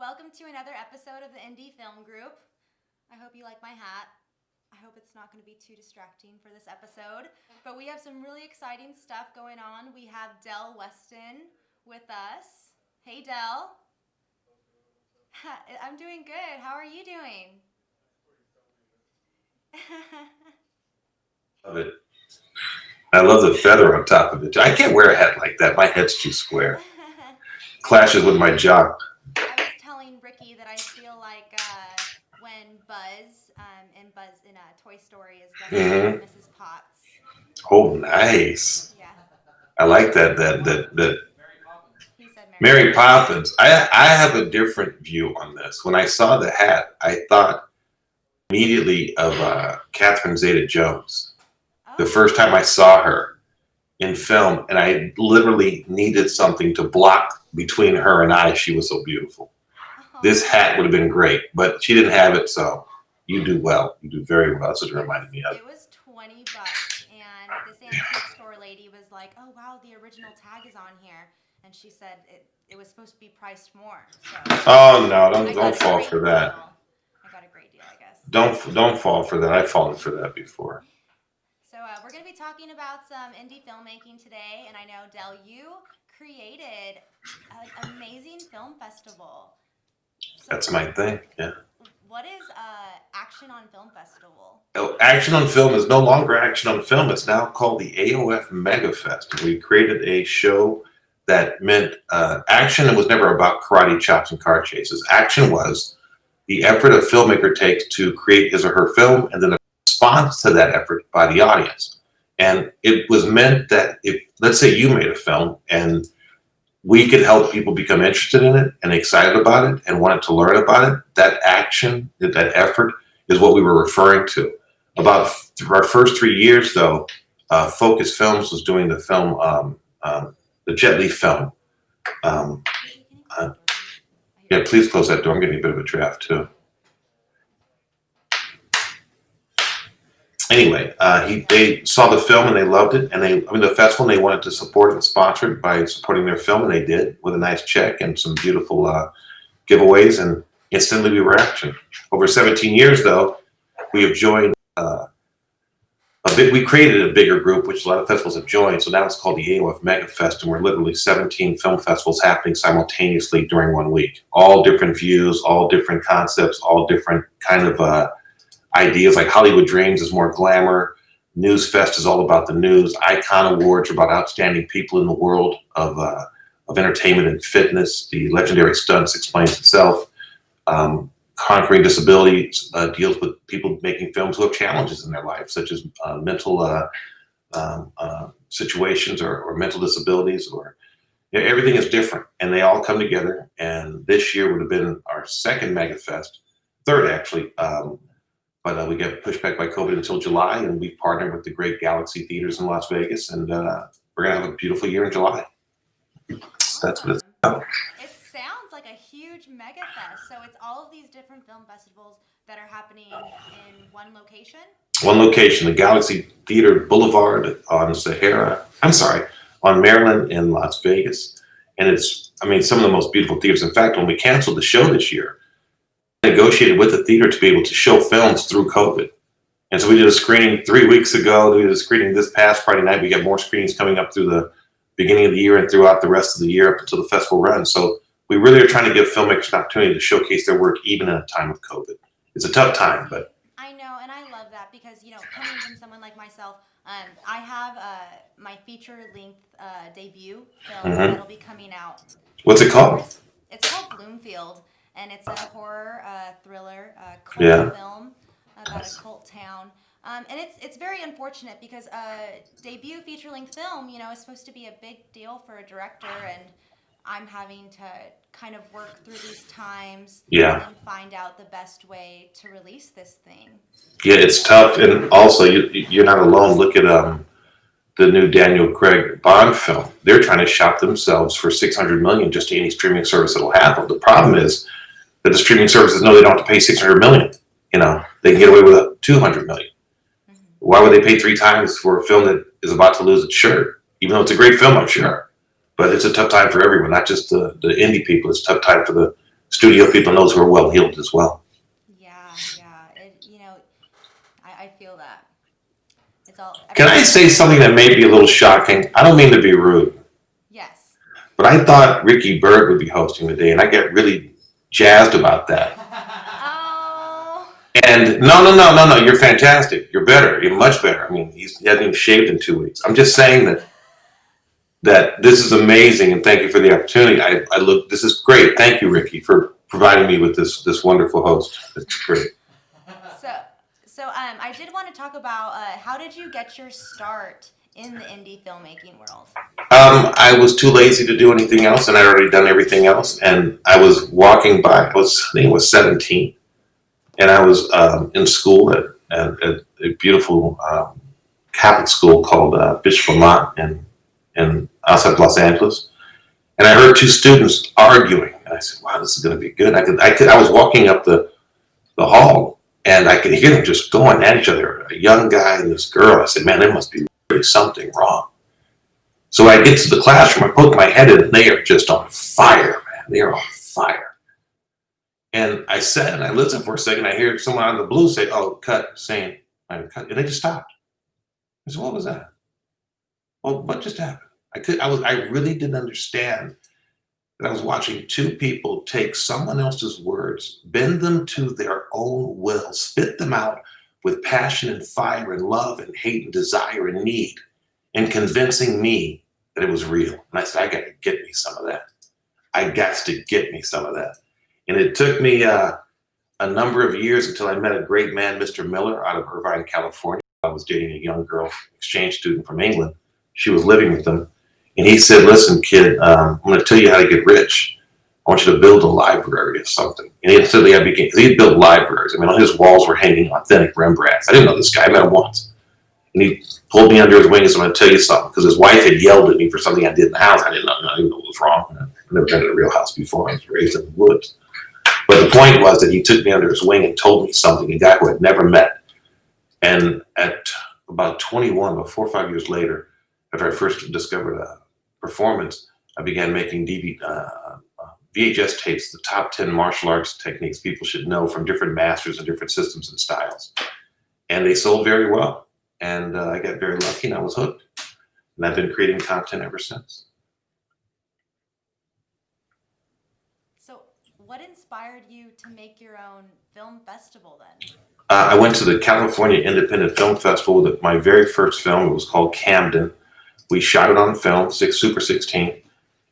Welcome to another episode of the Indie Film Group. I hope you like my hat. I hope it's not going to be too distracting for this episode, but we have some really exciting stuff going on. We have Weston with us. Hey, Del. I'm doing good. How are you doing? Love it. I love the feather on top of it. I can't wear a hat like that. My head's too square. Clashes with my jaw. I was telling Ricky that I feel like when Buzz in Toy Story is dressed as Mrs. Potts. Oh, nice. Yeah. I like that. He said Mary Poppins. I have a different view on this. When I saw the hat, I thought immediately of Catherine Zeta-Jones. The first time I saw her in film, and I literally needed something to block between her and I. She was so beautiful. This hat would have been great, but she didn't have it, so you do well. You do very well. That's what it reminded me of. It was $20, and this antique store lady was like, "Oh wow, the original tag is on here," and she said it was supposed to be priced more. So oh no, don't fall for that. I got a great deal, I guess. Don't fall for that. I've fallen for that before. So we're going to be talking about some indie filmmaking today, and I know, Del, you created an amazing film festival. So that's my thing, yeah. What is Action on Film Festival? Oh, Action on Film is no longer Action on Film. It's now called the AOF MegaFest. We created a show that meant action. It was never about karate chops and car chases. Action was the effort a filmmaker takes to create his or her film, and then a response to that effort by the audience. And it was meant that if, let's say you made a film and we could help people become interested in it and excited about it and wanted to learn about it, that action, that effort is what we were referring to. About our first 3 years, though, Focus Films was doing the film, the Jet Li film. Yeah, please close that door. I'm getting a bit of a draft, too. Anyway, they saw the film and they loved it, and the festival, and they wanted to support and sponsor it by supporting their film, and they did with a nice check and some beautiful giveaways, and instantly we were Action. Over 17 years, though, we have joined we created a bigger group, which a lot of festivals have joined, so now it's called the AOF MegaFest, and we're literally 17 film festivals happening simultaneously during 1 week. All different views, all different concepts, all different kind of ideas. Like Hollywood Dreams is more glamour. News Fest is all about the news. Icon Awards are about outstanding people in the world of entertainment and fitness. The Legendary Stunts explains itself. Conquering Disability deals with people making films who have challenges in their life, such as mental situations or mental disabilities, or everything is different, and they all come together. And this year would have been our second MegaFest, third actually. But we got pushed back by COVID until July, and we've partnered with the great Galaxy Theaters in Las Vegas, and we're going to have a beautiful year in July. So that's what it's about. It sounds like a huge mega fest. So it's all of these different film festivals that are happening in one location? One location, the Galaxy Theater Boulevard on Maryland in Las Vegas. And it's, some of the most beautiful theaters. In fact, when we canceled the show this year, negotiated with the theater to be able to show films through COVID. And so we did a screening 3 weeks ago. We did a screening this past Friday night. We got more screenings coming up through the beginning of the year and throughout the rest of the year up until the festival runs. So we really are trying to give filmmakers an opportunity to showcase their work even in a time of COVID. It's a tough time, but. I know, and I love that because, coming from someone like myself, I have my feature-length debut film that'll be coming out. What's it called? It's called Bloomfield. And it's a horror thriller cult film about a cult town. And it's very unfortunate because a debut feature-length film, is supposed to be a big deal for a director, and I'm having to kind of work through these times and find out the best way to release this thing. Yeah, it's tough, and also you're not alone. Look at the new Daniel Craig Bond film. They're trying to shop themselves for $600 million just to any streaming service that'll have them. The problem is that the streaming services know they don't have to pay $600 million. They can get away with $200 million. Mm-hmm. Why would they pay 3 times for a film that is about to lose its shirt? Even though it's a great film, I'm sure. But it's a tough time for everyone, not just the indie people. It's a tough time for studio people and those who are well-heeled as well. Yeah, yeah. I feel that. It's all Can I everything. say something that may be a little shocking? I don't mean to be rude, Yes. but I thought Ricky Bird would be hosting today, and I get really jazzed about that. Oh. And no, you're fantastic. You're better. You're much better. I mean, he hasn't even shaved in 2 weeks. I'm just saying that this is amazing, and thank you for the opportunity. This is great. Thank you, Ricky, for providing me with this wonderful host. It's great. I did want to talk about how did you get your start in the indie filmmaking world? I was too lazy to do anything else, and I'd already done everything else. And I was walking by. I think I was 17, and I was in school at a beautiful Catholic school called Bishop Lamont in outside Los Angeles. And I heard two students arguing, and I said, "Wow, this is going to be good." I was walking up the hall, and I could hear them just going at each other. A young guy and this girl. I said, "Man, there must be really something wrong." So I get to the classroom, I poke my head in, and they are just on fire, man. They are on fire. And I sat and I listened for a second. I hear someone out of the blue say, "Oh, cut," saying, "I'm cut," and they just stopped. I said, "What was that?" "Well, what just happened?" I really didn't understand that I was watching two people take someone else's words, bend them to their own will, spit them out with passion and fire and love and hate and desire and need, and convincing me that it was real. And I said, I got to get me some of that. I got to get me some of that. And it took me a number of years until I met a great man, Mr. Miller, out of Irvine, California. I was dating a young girl, exchange student from England. She was living with him. And he said, "Listen, kid, I'm going to tell you how to get rich. I want you to build a library of something." And instantly I began, because he built libraries. I mean, on his walls were hanging authentic Rembrandts. I didn't know this guy. I met him once. And he pulled me under his wing and said, "I'm going to tell you something," because his wife had yelled at me for something I did in the house. I didn't know what was wrong. I've never been to a real house before. I was raised in the woods. But the point was that he took me under his wing and told me something, a guy who I'd never met. And at about 21, about 4 or 5 years later, after I first discovered performance, I began making VHS tapes, the top 10 martial arts techniques people should know from different masters and different systems and styles. And they sold very well. And I got very lucky and I was hooked. And I've been creating content ever since. So, what inspired you to make your own film festival then? I went to the California Independent Film Festival with my very first film. It was called Camden. We shot it on film, Super 16.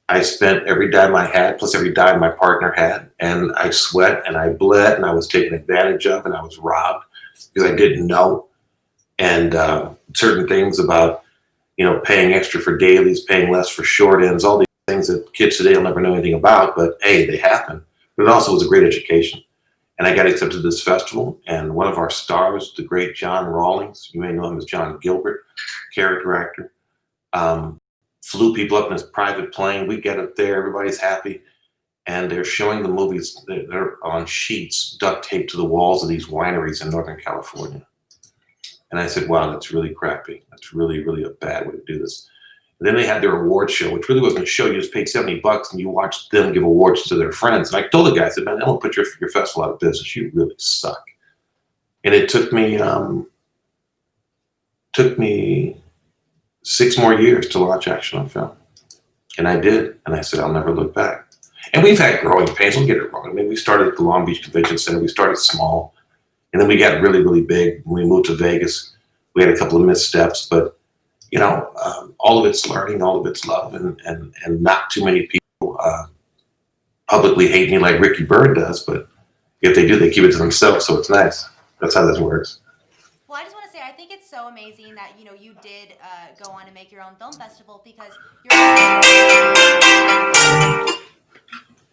I spent every dime I had, plus every dime my partner had, and I sweat and I bled and I was taken advantage of and I was robbed because I didn't know. And certain things about, paying extra for dailies, paying less for short ends, all these things that kids today will never know anything about, but hey, they happen. But it also was a great education. And I got accepted to this festival, and one of our stars, the great John Rawlings, you may know him as John Gilbert, character actor, flew people up in his private plane. We get up there, everybody's happy, and they're showing the movies. They're on sheets duct taped to the walls of these wineries in Northern California. And I said, "Wow, that's really crappy. That's really, really a bad way to do this." And then they had their award show, which really wasn't a show. You just paid $70 and you watched them give awards to their friends. And I told the guy, I said, "Man, I'm gonna put your festival out of business. You really suck." And it took me 6 more years to launch Action on Film. And I did. And I said, I'll never look back. And we've had growing pains. Don't get it wrong. I mean, we started at the Long Beach Convention Center. We started small. And then we got really, really big. When we moved to Vegas, we had a couple of missteps. But, all of it's learning, all of it's love. And not too many people publicly hate me like Ricky Bird does. But if they do, they keep it to themselves. So it's nice. That's how this works. Well, I just want to say, I think it's so amazing that, you did go on to make your own film festival because you're...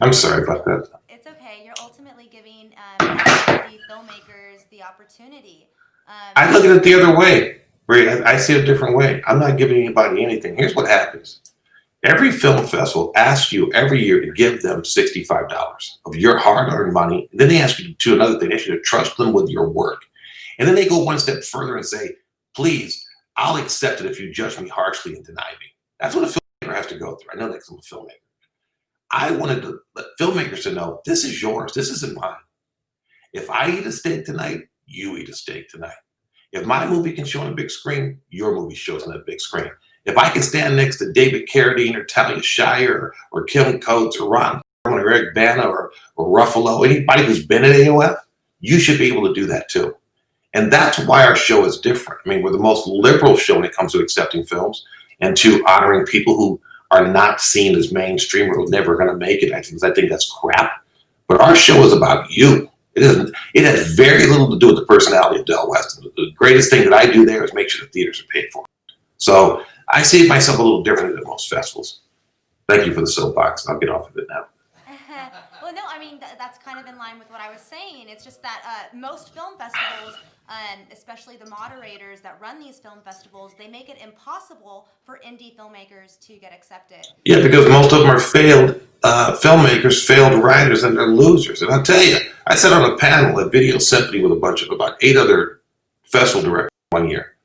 I'm sorry about that. It's okay. You're ultimately giving the filmmakers the opportunity. I look at it the other way. I see it a different way. I'm not giving anybody anything. Here's what happens. Every film festival asks you every year to give them $65 of your hard-earned money. And then they ask you to do another thing. They ask you to trust them with your work. And then they go one step further and say, "Please, I'll accept it if you judge me harshly and deny me." That's what a filmmaker has to go through. I know that because I'm a filmmaker. I wanted to let filmmakers to know, this is yours. This isn't mine. If I eat a steak tonight, you eat a steak tonight. If my movie can show on a big screen, your movie shows on a big screen. If I can stand next to David Carradine or Talia Shire or Kim Coates or Ron or Eric Bana or Ruffalo, anybody who's been at AOF, you should be able to do that too. And that's why our show is different. I mean, we're the most liberal show when it comes to accepting films and to honoring people who are not seen as mainstream or never going to make it. I think that's crap. But our show is about you. It has very little to do with the personality of Del Weston. The greatest thing that I do there is make sure the theaters are paid for. So I see myself a little differently than most festivals. Thank you for the soapbox. I'll get off of it now. Well, no, I mean, that's kind of in line with what I was saying. It's just that most film festivals, especially the moderators that run these film festivals, they make it impossible for indie filmmakers to get accepted. Yeah, because most of them are failed filmmakers, failed writers, and they're losers. And I'll tell you, I sat on a panel at Video Symphony with a bunch of about 8 other festival directors one year.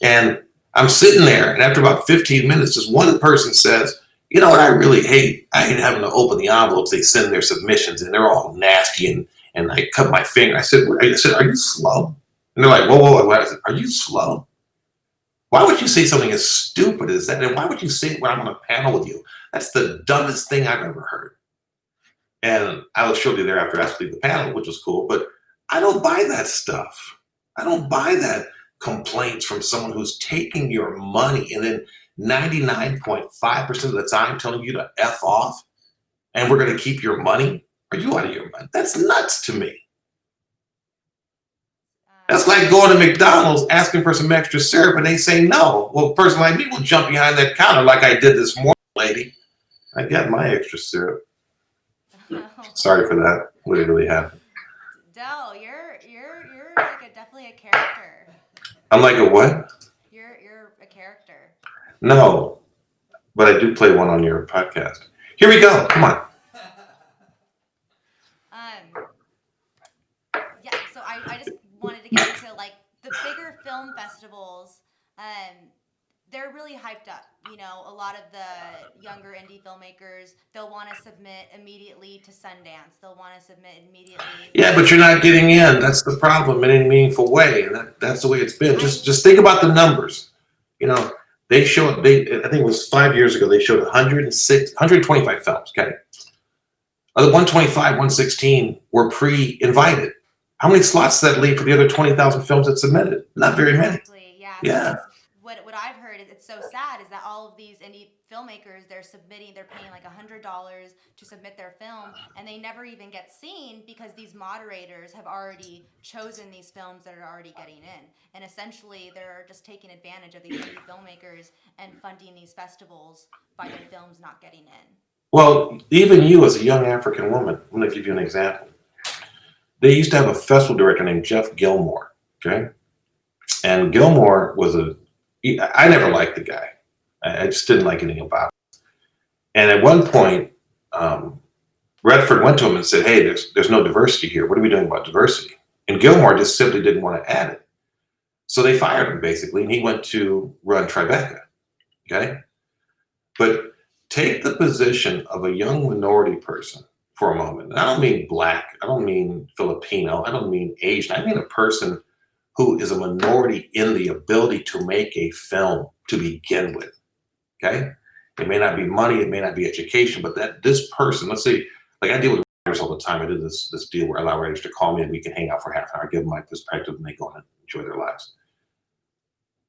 And I'm sitting there, and after about 15 minutes, this one person says, you know what I really hate? I hate having to open the envelopes. They send their submissions, and they're all nasty, and I cut my finger. I said, are you slow? And they're like, whoa. I said, are you slow? Why would you say something as stupid as that? And why would you say it when I'm on a panel with you? That's the dumbest thing I've ever heard. And I was shortly thereafter asked to leave the panel, which was cool, but I don't buy that stuff. I don't buy that complaints from someone who's taking your money and then 99.5% of the time telling you to F off and we're going to keep your money. Are you out of your mind? That's nuts to me. That's like going to McDonald's asking for some extra syrup and they say no. Well, a person like me will jump behind that counter like I did this morning, lady. I got my extra syrup. Sorry for that. What really happened? Del, you're like definitely a character. I'm like a what? You're a character. No, but I do play one on your podcast. Here we go. Come on. Yeah. So I just wanted to get into like the bigger film festivals. They're really hyped up. You know, a lot of the younger indie filmmakers, they'll want to submit immediately to Sundance. They'll want to submit immediately. Yeah, but you're not getting in. That's the problem in any meaningful way. And that's the way it's been. Just think about the numbers. You know, they showed, I think it was 5 years ago, they showed 125 films, okay? Of the 125, 116 were pre-invited. How many slots does that leave for the other 20,000 films that submitted? Not very many. Exactly, yeah. Yeah. What I've heard is it's so sad is that all of these indie filmmakers, they're paying like $100 to submit their film, and they never even get seen because these moderators have already chosen these films that are already getting in. And essentially, they're just taking advantage of these indie filmmakers and funding these festivals by their films not getting in. Well, even you as a young African woman, I'm going to give you an example. They used to have a festival director named Jeff Gilmore, okay? And Gilmore was I never liked the guy. I just didn't like anything about him. And at one point, Redford went to him and said, hey, there's no diversity here. What are we doing about diversity? And Gilmore just simply didn't want to add it. So they fired him, basically, and he went to run Tribeca, okay? But take the position of a young minority person for a moment. And I don't mean black. I don't mean Filipino. I don't mean Asian. I mean a person who is a minority in the ability to make a film to begin with, okay? It may not be money, it may not be education, but that this person, let's say, like I deal with writers all the time. I do this deal where I allow writers to call me and we can hang out for half an hour, give them my perspective, and they go on and enjoy their lives.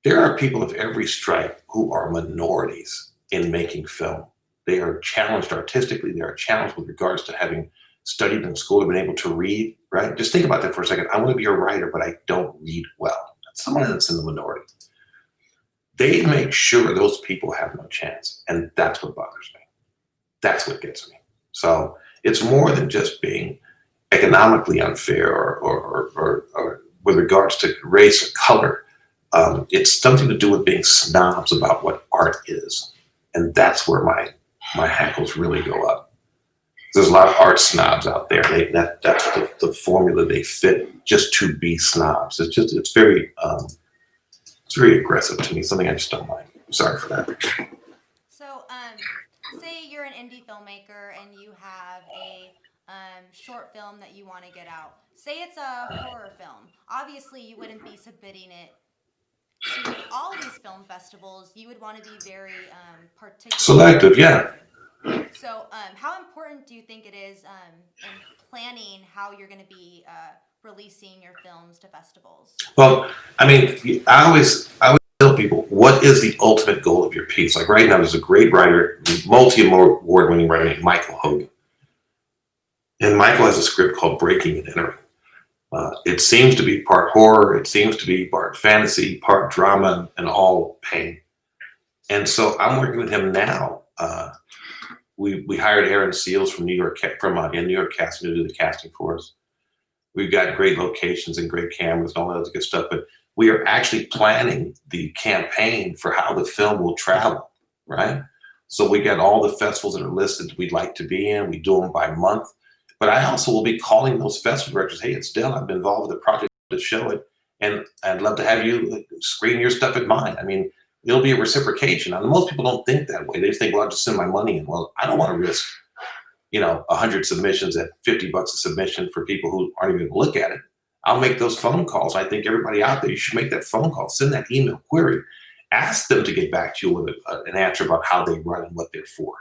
There are people of every stripe who are minorities in making film. They are challenged artistically, they are challenged with regards to having studied in school and been able to read, right? Just think about that for a second. I want to be a writer, but I don't read well. That's someone that's in the minority. They make sure those people have no chance. And that's what bothers me. That's what gets me. So it's more than just being economically unfair or with regards to race or color. It's something to do with being snobs about what art is. And that's where my hackles really go up. There's a lot of art snobs out there. That's the formula they fit just to be snobs. It's very aggressive to me. Something I just don't like. Sorry for that. So, say you're an indie filmmaker and you have a short film that you want to get out. Say it's a horror film. Obviously, you wouldn't be submitting it to all these film festivals. You would want to be very particular. Selective, yeah. So, how important do you think it is in planning how you're going to be releasing your films to festivals? Well, I mean, I always tell people, what is the ultimate goal of your piece? Like right now, there's a great writer, multi-award-winning writer named Michael Hogan, and Michael has a script called Breaking and Entering. It seems to be part horror, it seems to be part fantasy, part drama, and all pain. And so I'm working with him now. We hired Aaron Seals from New York Casting to do the casting for us. We've got great locations and great cameras and all that other good stuff, but we are actually planning the campaign for how the film will travel, right? So we got all the festivals that are listed we'd like to be in. We do them by month. But I also will be calling those festival directors, hey, it's Dell, I've been involved with the project to show it, and I'd love to have you screen your stuff at mine. I mean, it'll be a reciprocation. And most people don't think that way. They just think, well, I'll just send my money in. Well, I don't want to risk, 100 submissions at $50 a submission for people who aren't even going to look at it. I'll make those phone calls. I think everybody out there, you should make that phone call, send that email query, ask them to get back to you with an answer about how they run and what they're for.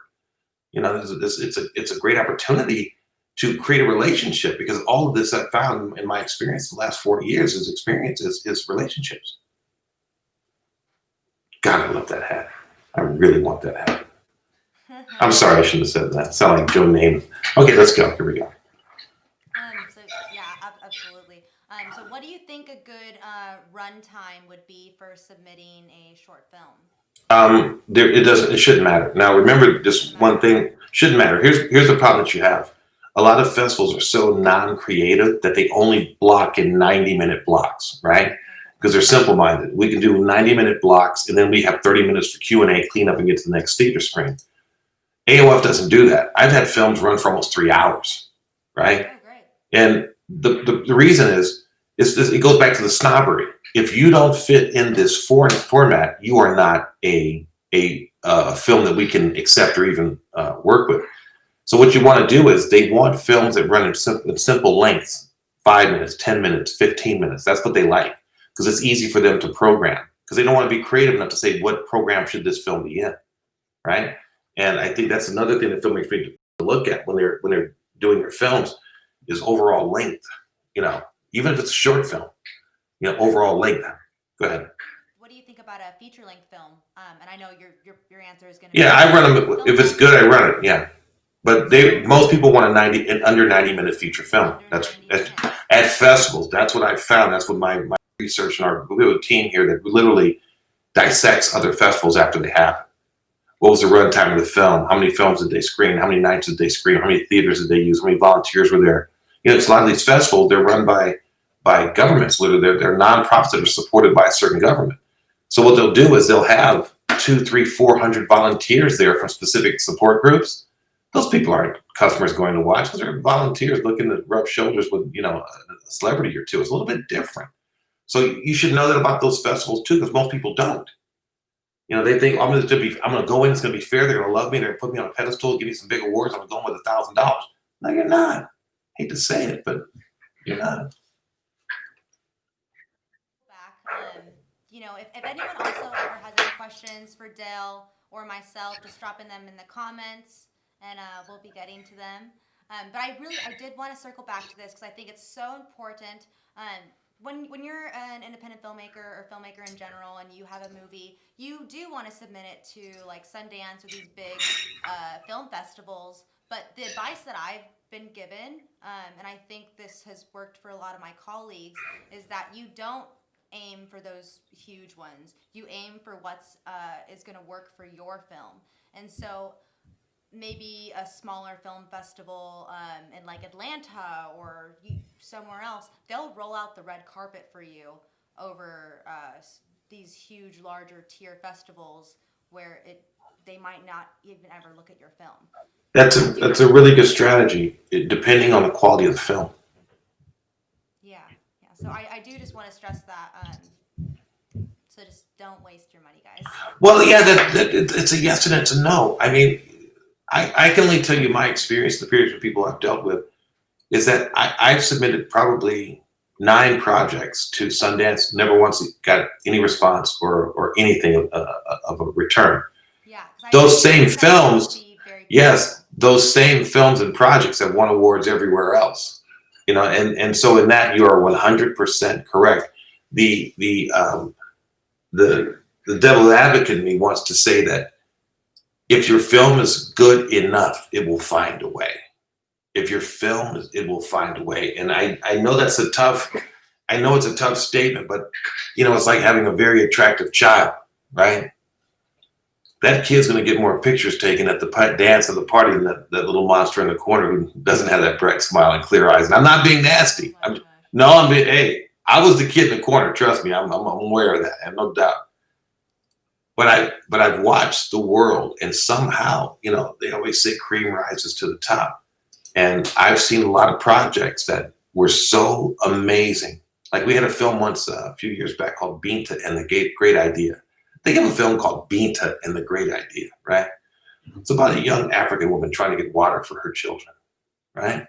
It's a great opportunity to create a relationship, because all of this I've found in my experience the last 40 years is relationships. God, I love that hat. I really want that hat. I'm sorry, I shouldn't have said that. Sound like Joe Namath. Okay, let's go. Here we go. Absolutely. So what do you think a good run time would be for submitting a short film? It shouldn't matter. Now remember this one thing, shouldn't matter. Here's the problem that you have. A lot of festivals are so non-creative that they only block in 90-minute blocks, right? Because they're simple-minded. We can do 90-minute blocks, and then we have 30 minutes for Q&A, clean up, and get to the next theater screen. AOF doesn't do that. I've had films run for almost 3 hours, right? Oh, great. And the reason is it goes back to the snobbery. If you don't fit in this format, you are not a film that we can accept or even work with. So what you want to do is they want films that run in simple lengths, 5 minutes, 10 minutes, 15 minutes. That's what they like, because it's easy for them to program, because they don't want to be creative enough to say, what program should this film be in, right? And I think that's another thing that filmmakers need to look at when they're doing their films is overall length. Even if it's a short film, overall length. Go ahead. What do you think about a feature-length film? And I know your answer is going to be. Yeah, I run them. If it's good, I run it. Yeah. But most people want an under 90-minute feature film. That's at festivals. That's what I found. That's what my research and we have a team here that literally dissects other festivals after they happen. What was the runtime of the film? How many films did they screen? How many nights did they screen? How many theaters did they use? How many volunteers were there? It's a lot of these festivals. They're run by governments. Literally, they're nonprofits that are supported by a certain government. So what they'll do is they'll have 200, 300, 400 volunteers there from specific support groups. Those people aren't customers going to watch. Those are volunteers looking to rub shoulders with, a celebrity or two. It's a little bit different. So you should know that about those festivals too, because most people don't. They think I'm going to go in. It's going to be fair. They're going to love me. They're going to put me on a pedestal, give me some big awards. I'm going with $1,000. No, you're not. Hate to say it, but you're not. If anyone also ever has any questions for Dale or myself, just dropping them in the comments, and we'll be getting to them. But I did want to circle back to this because I think it's so important. When you're an independent filmmaker or filmmaker in general, and you have a movie, you do want to submit it to like Sundance or these big film festivals. But the advice that I've been given, and I think this has worked for a lot of my colleagues, is that you don't aim for those huge ones. You aim for what's is going to work for your film. And so maybe a smaller film festival in like Atlanta or somewhere else, they'll roll out the red carpet for you over these huge, larger tier festivals where they might not even ever look at your film. That's a really good strategy, depending on the quality of the film. Yeah. So I do just want to stress that. So just don't waste your money, guys. Well, yeah, it's a yes and it's a no. I mean, I can only tell you my experience, the periods of people I've dealt with, is that I've submitted probably 9 projects to Sundance, never once got any response or anything of a return. Yeah, because I Those imagine same Sundance would films, be very busy. yes, those same films and projects have won awards everywhere else. And so in that you are 100% correct. The the devil advocate in me wants to say that if your film is good enough, it will find a way. If your film is, it will find a way. And I know that's a tough, I know it's a tough statement, but it's like having a very attractive child, right? That kid's going to get more pictures taken at the dance of the party than that little monster in the corner who doesn't have that bright smile and clear eyes. And I'm not being nasty. Oh my gosh. I'm being, hey, I was the kid in the corner. Trust me, I'm aware of that. I have no doubt. But I've watched the world, and somehow, they always say cream rises to the top. And I've seen a lot of projects that were so amazing. Like we had a film once a few years back called Binta and the Great Idea. They have a film called Binta and the Great Idea, right? It's about a young African woman trying to get water for her children, right?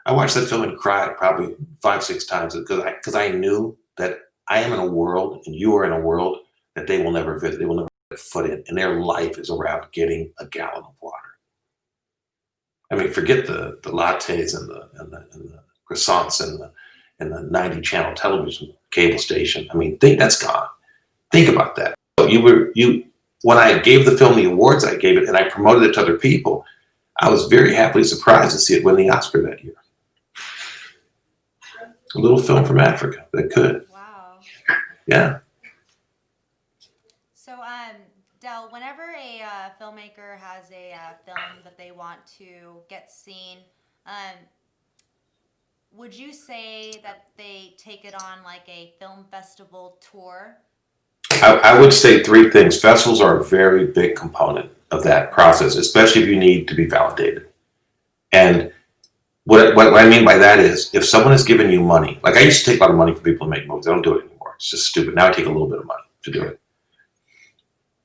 I watched that film and cried probably 5, 6 times because I knew that I am in a world and you are in a world that they will never visit. They will never put foot in, and their life is around getting a gallon of water. I mean, forget the lattes and the croissants and the 90 channel television cable station. I mean, that's gone. Think about that. So when I gave the film the awards I gave it and I promoted it to other people, I was very happily surprised to see it win the Oscar that year. A little film from Africa that could. Wow. Yeah. So, Del, whenever a filmmaker has a film that they want to get seen, would you say that they take it on like a film festival tour? I would say 3 things. Festivals are a very big component of that process, especially if you need to be validated. And what I mean by that is if someone has given you money, like I used to take a lot of money from people to make movies. I don't do it anymore. It's just stupid. Now I take a little bit of money to do it.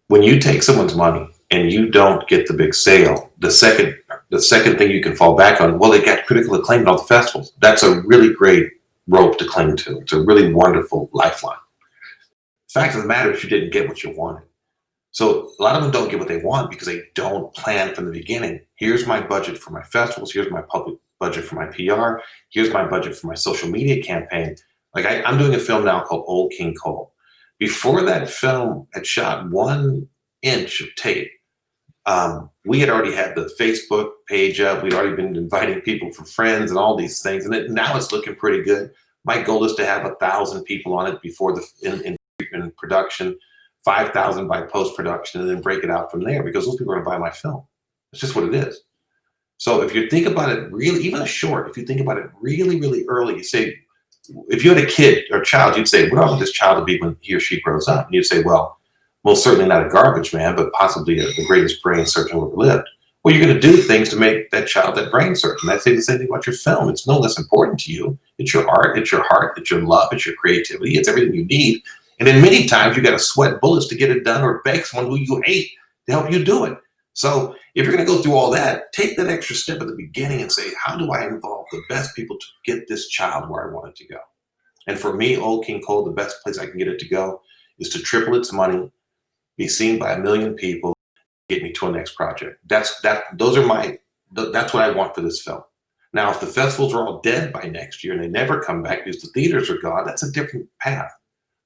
When you take someone's money and you don't get the big sale, the second thing you can fall back on, well, they got critical acclaim at all the festivals. That's a really great rope to cling to. It's a really wonderful lifeline. Fact of the matter is you didn't get what you wanted. So a lot of them don't get what they want because they don't plan from the beginning. Here's my budget for my festivals. Here's my public budget for my PR. Here's my budget for my social media campaign. Like I'm doing a film now called Old King Cole. Before that film had shot 1 inch of tape, we had already had the Facebook page up. We'd already been inviting people for friends and all these things. And now it's looking pretty good. My goal is to have 1,000 people on it before in production, 5,000 by post-production, and then break it out from there because those people are going to buy my film. It's just what it is. So if you think about it really, even a short, if you think about it really, really early, you say, if you had a kid or a child, you'd say, what do I want this child to be when he or she grows up? And you'd say, well, certainly not a garbage man, but possibly the greatest brain surgeon who ever lived. Well, you're going to do things to make that child that brain surgeon. I'd say the same thing about your film. It's no less important to you. It's your art, it's your heart, it's your love, it's your creativity, it's everything you need. And then many times you got to sweat bullets to get it done or beg someone who you hate to help you do it. So if you're going to go through all that, take that extra step at the beginning and say, how do I involve the best people to get this child where I want it to go? And for me, Old King Cole, the best place I can get it to go is to triple its money, be seen by 1 million people, get me to a next project. That's what I want for this film. Now, if the festivals are all dead by next year and they never come back because the theaters are gone, that's a different path.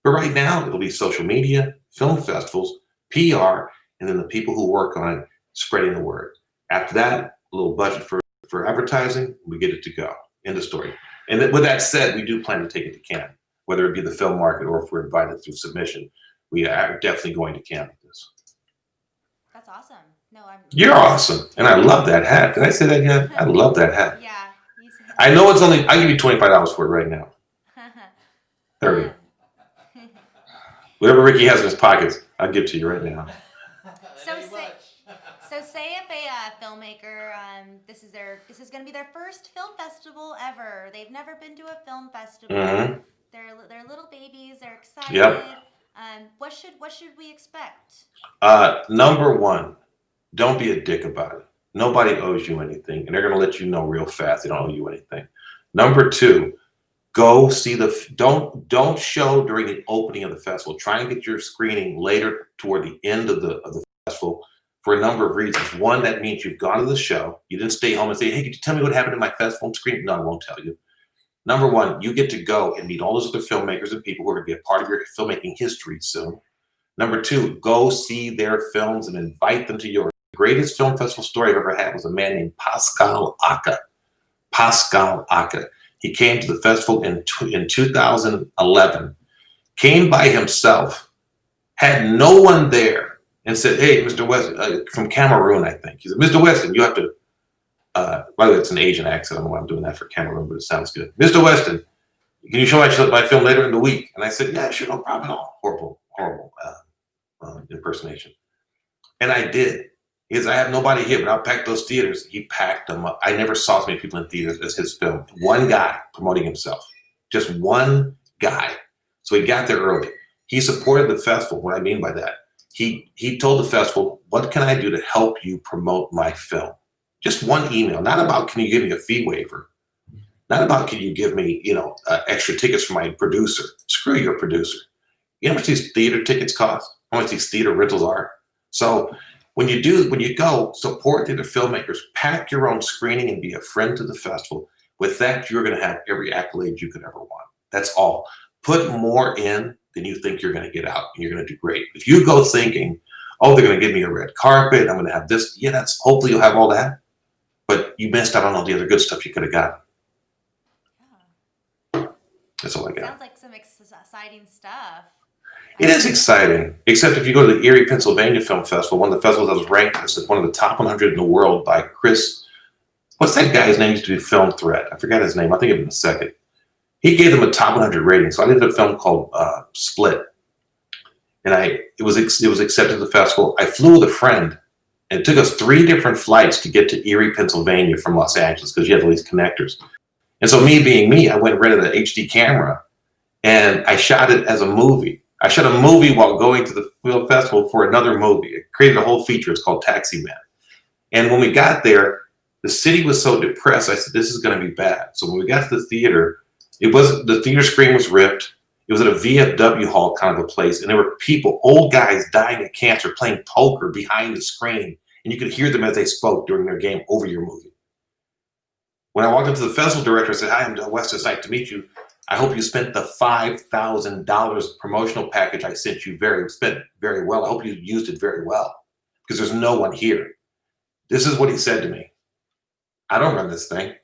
But right now, it'll be social media, film festivals, PR, and then the people who work on it spreading the word. After that, a little budget for advertising, we get it to go. End of story. And with that said, we do plan to take it to Cannes, whether it be the film market or if we're invited through submission. We are definitely going to Cannes with this. That's awesome. No, You're awesome. And I love that hat. Did I say that yet? I love that hat. Yeah. I know it's only, I'll give you $25 for it right now. 30. Whatever Ricky has in his pockets, I'll give to you right now. So say if a filmmaker, this is going to be their first film festival ever. They've never been to a film festival. Mm-hmm. They're little babies. They're excited. Yep. What should we expect? Number 1, don't be a dick about it. Nobody owes you anything, and they're going to let you know real fast they don't owe you anything. Number two, go see don't show during the opening of the festival. Try and get your screening later toward the end of the festival for a number of reasons. One, that means you've gone to the show. You didn't stay home and say, hey, could you tell me what happened in my festival screening? No, I won't tell you. Number one, you get to go and meet all those other filmmakers and people who are going to be a part of your filmmaking history soon. Number two, go see their films and invite them to yours. The greatest film festival story I've ever had was a man named Pascal Aka. Pascal Aka. He came to the festival in 2011, came by himself, had no one there, and said, hey, Mr. Weston, from Cameroon, I think. He said, Mr. Weston, you have to, by the way, it's an Asian accent. I don't know why I'm doing that for Cameroon, but it sounds good. Mr. Weston, can you show my film later in the week? And I said, yeah, sure, no problem at all. Horrible impersonation. And I did. He says, I have nobody here, but I'll pack those theaters. He packed them up. I never saw so many people in theaters as his film. One guy promoting himself. Just one guy. So he got there early. He supported the festival. What I mean by that, he told the festival, what can I do to help you promote my film? Just one email. Not about, can you give me a fee waiver? Not about, can you give me, extra tickets for my producer? Screw your producer. You know how much these theater tickets cost? How much these theater rentals are? So when you go, support the filmmakers, pack your own screening and be a friend to the festival. With that, you're going to have every accolade you could ever want. That's all. Put more in than you think you're going to get out, and you're going to do great. If you go thinking, oh, they're going to give me a red carpet, I'm going to have this, yeah, hopefully you'll have all that, but you missed out on all the other good stuff you could have gotten. Yeah. That's all I got. Sounds like some exciting stuff. It is exciting, except if you go to the Erie, Pennsylvania Film Festival, one of the festivals that was ranked as one of the top 100 in the world by Chris. What's that guy's name? He used to do Film Threat. I forgot his name. I'll think of it in a second. He gave them a top 100 rating. So I did a film called Split, and it was accepted at the festival. I flew with a friend, and it took us 3 different flights to get to Erie, Pennsylvania from Los Angeles because you have all these connectors. And so me being me, I went and rented an HD camera, and I shot it as a movie. I shot a movie while going to the film festival for another movie. I created a whole feature. It's called Taxi Man. And when we got there, the city was so depressed. I said, this is going to be bad. So when we got to the theater, the theater screen was ripped. It was at a VFW hall kind of a place. And there were people, old guys dying of cancer, playing poker behind the screen. And you could hear them as they spoke during their game over your movie. When I walked up to the festival director, I said, hi, I'm Weston. It's nice to meet you. I hope you spent the $5,000 promotional package I sent you spent very well. I hope you used it very well because there's no one here. This is what he said to me. I don't run this thing.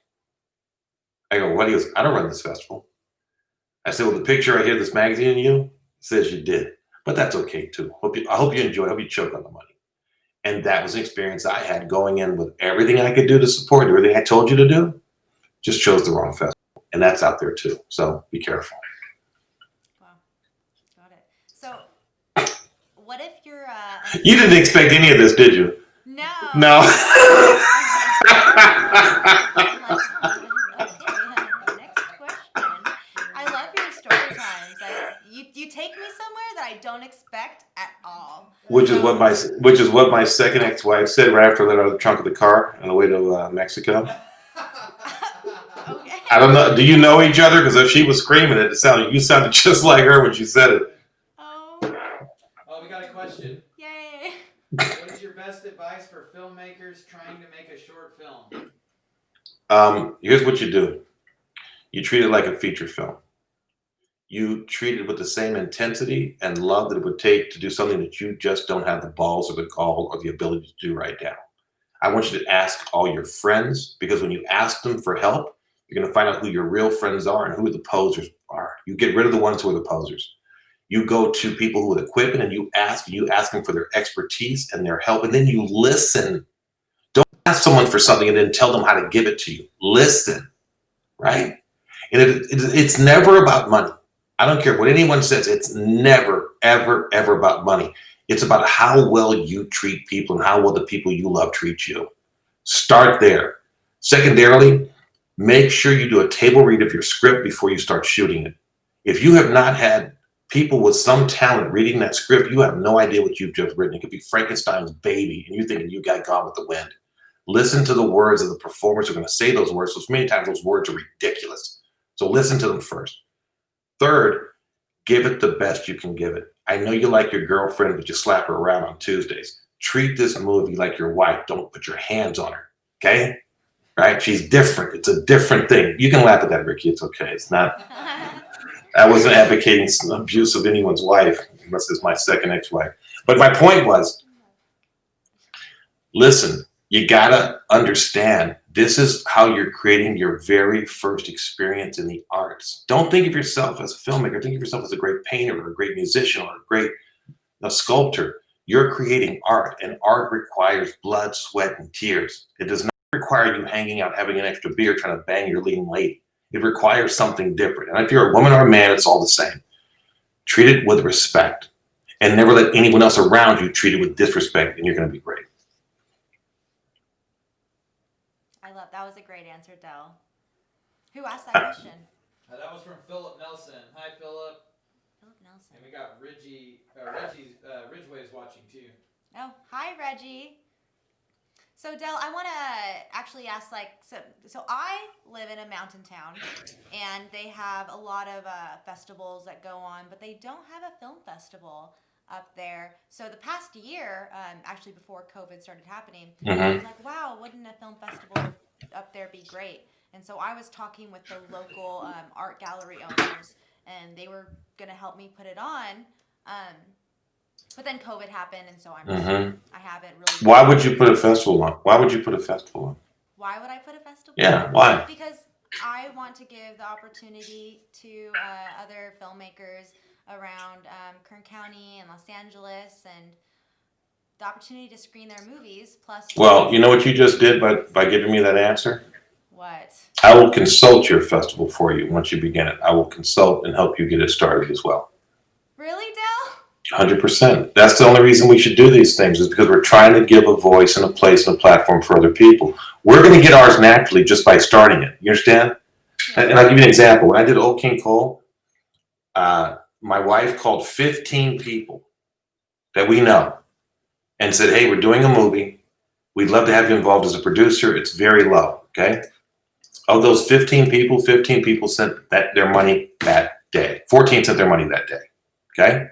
I go, what? He goes, I don't run this festival. I said, well, the picture right here, this magazine in you says you did, but that's okay too. I hope you enjoy. I hope you choke on the money. And that was an experience I had going in with everything I could do to support everything I told you to do. Just chose the wrong festival. And that's out there too. So be careful. Wow. Got it. So what if you're you didn't expect any of this, did you? No. No. Next question. I love your story times. You take me somewhere that I don't expect at all. Which is what my second ex-wife said right after I let her out of the trunk of the car on the way to Mexico. Okay. I don't know. Do you know each other? Because if she was screaming it, you sounded just like her when she said it. Oh, we got a question. Yay. What is your best advice for filmmakers trying to make a short film? Here's what you do. You treat it like a feature film. You treat it with the same intensity and love that it would take to do something that you just don't have the balls or the gall or the ability to do right now. I want you to ask all your friends, because when you ask them for help, you're going to find out who your real friends are and who the posers are. You get rid of the ones who are the posers. You go to people who have equipment and you ask them for their expertise and their help, and then you listen. Don't ask someone for something and then tell them how to give it to you. Listen, right? And it's never about money. I don't care what anyone says. It's never, ever, ever about money. It's about how well you treat people and how well the people you love treat you. Start there. Secondarily, make sure you do a table read of your script before you start shooting it. If you have not had people with some talent reading that script, you have no idea what you've just written. It could be Frankenstein's baby, and you're thinking you got Gone with the Wind. Listen to the words of the performers who are going to say those words. So many times those words are ridiculous. So listen to them first. Third, give it the best you can give it. I know you like your girlfriend, but you slap her around on Tuesdays. Treat this movie like your wife. Don't put your hands on her. Okay? Right? She's different. It's a different thing. You can laugh at that, Ricky. It's okay. It's not. I wasn't advocating abuse of anyone's wife, unless it's my second ex-wife. But my point was, listen, you gotta understand this is how you're creating your very first experience in the arts. Don't think of yourself as a filmmaker. Think of yourself as a great painter or a great musician or a great sculptor. You're creating art, and art requires blood, sweat, and tears. It does not require you hanging out, having an extra beer, trying to bang your leading lady. It requires something different. And if you're a woman or a man, it's all the same. Treat it with respect, and never let anyone else around you treat it with disrespect, and you're going to be great. That was a great answer, Del. Who asked that question? That was from Philip Nelson. Hi, Philip. Philip Nelson. And we got Ridgeway's watching too. Oh, hi, Reggie. So, Del, I want to actually ask, so I live in a mountain town, and they have a lot of festivals that go on, but they don't have a film festival up there. So the past year, actually before COVID started happening, I was like, wow, wouldn't a film festival up there be great? And so I was talking with the local art gallery owners, and they were going to help me put it on. But then COVID happened, and so I haven't really. Why would you put a festival on? Why would you put a festival on? Why would I put a festival? Yeah, why? Because I want to give the opportunity to other filmmakers around Kern County and Los Angeles, and the opportunity to screen their movies. Plus, well, you know what you just did by giving me that answer? What? I will consult your festival for you once you begin it. I will consult and help you get it started as well. Really, Del? 100%. That's the only reason we should do these things, is because we're trying to give a voice and a place and a platform for other people. We're going to get ours naturally just by starting it. You understand? Yeah. And I'll give you an example. When I did Old King Cole, my wife called 15 people that we know and said, hey, we're doing a movie. We'd love to have you involved as a producer. It's very low, okay? Of those 15 people sent their money that day. 14 sent their money that day, okay?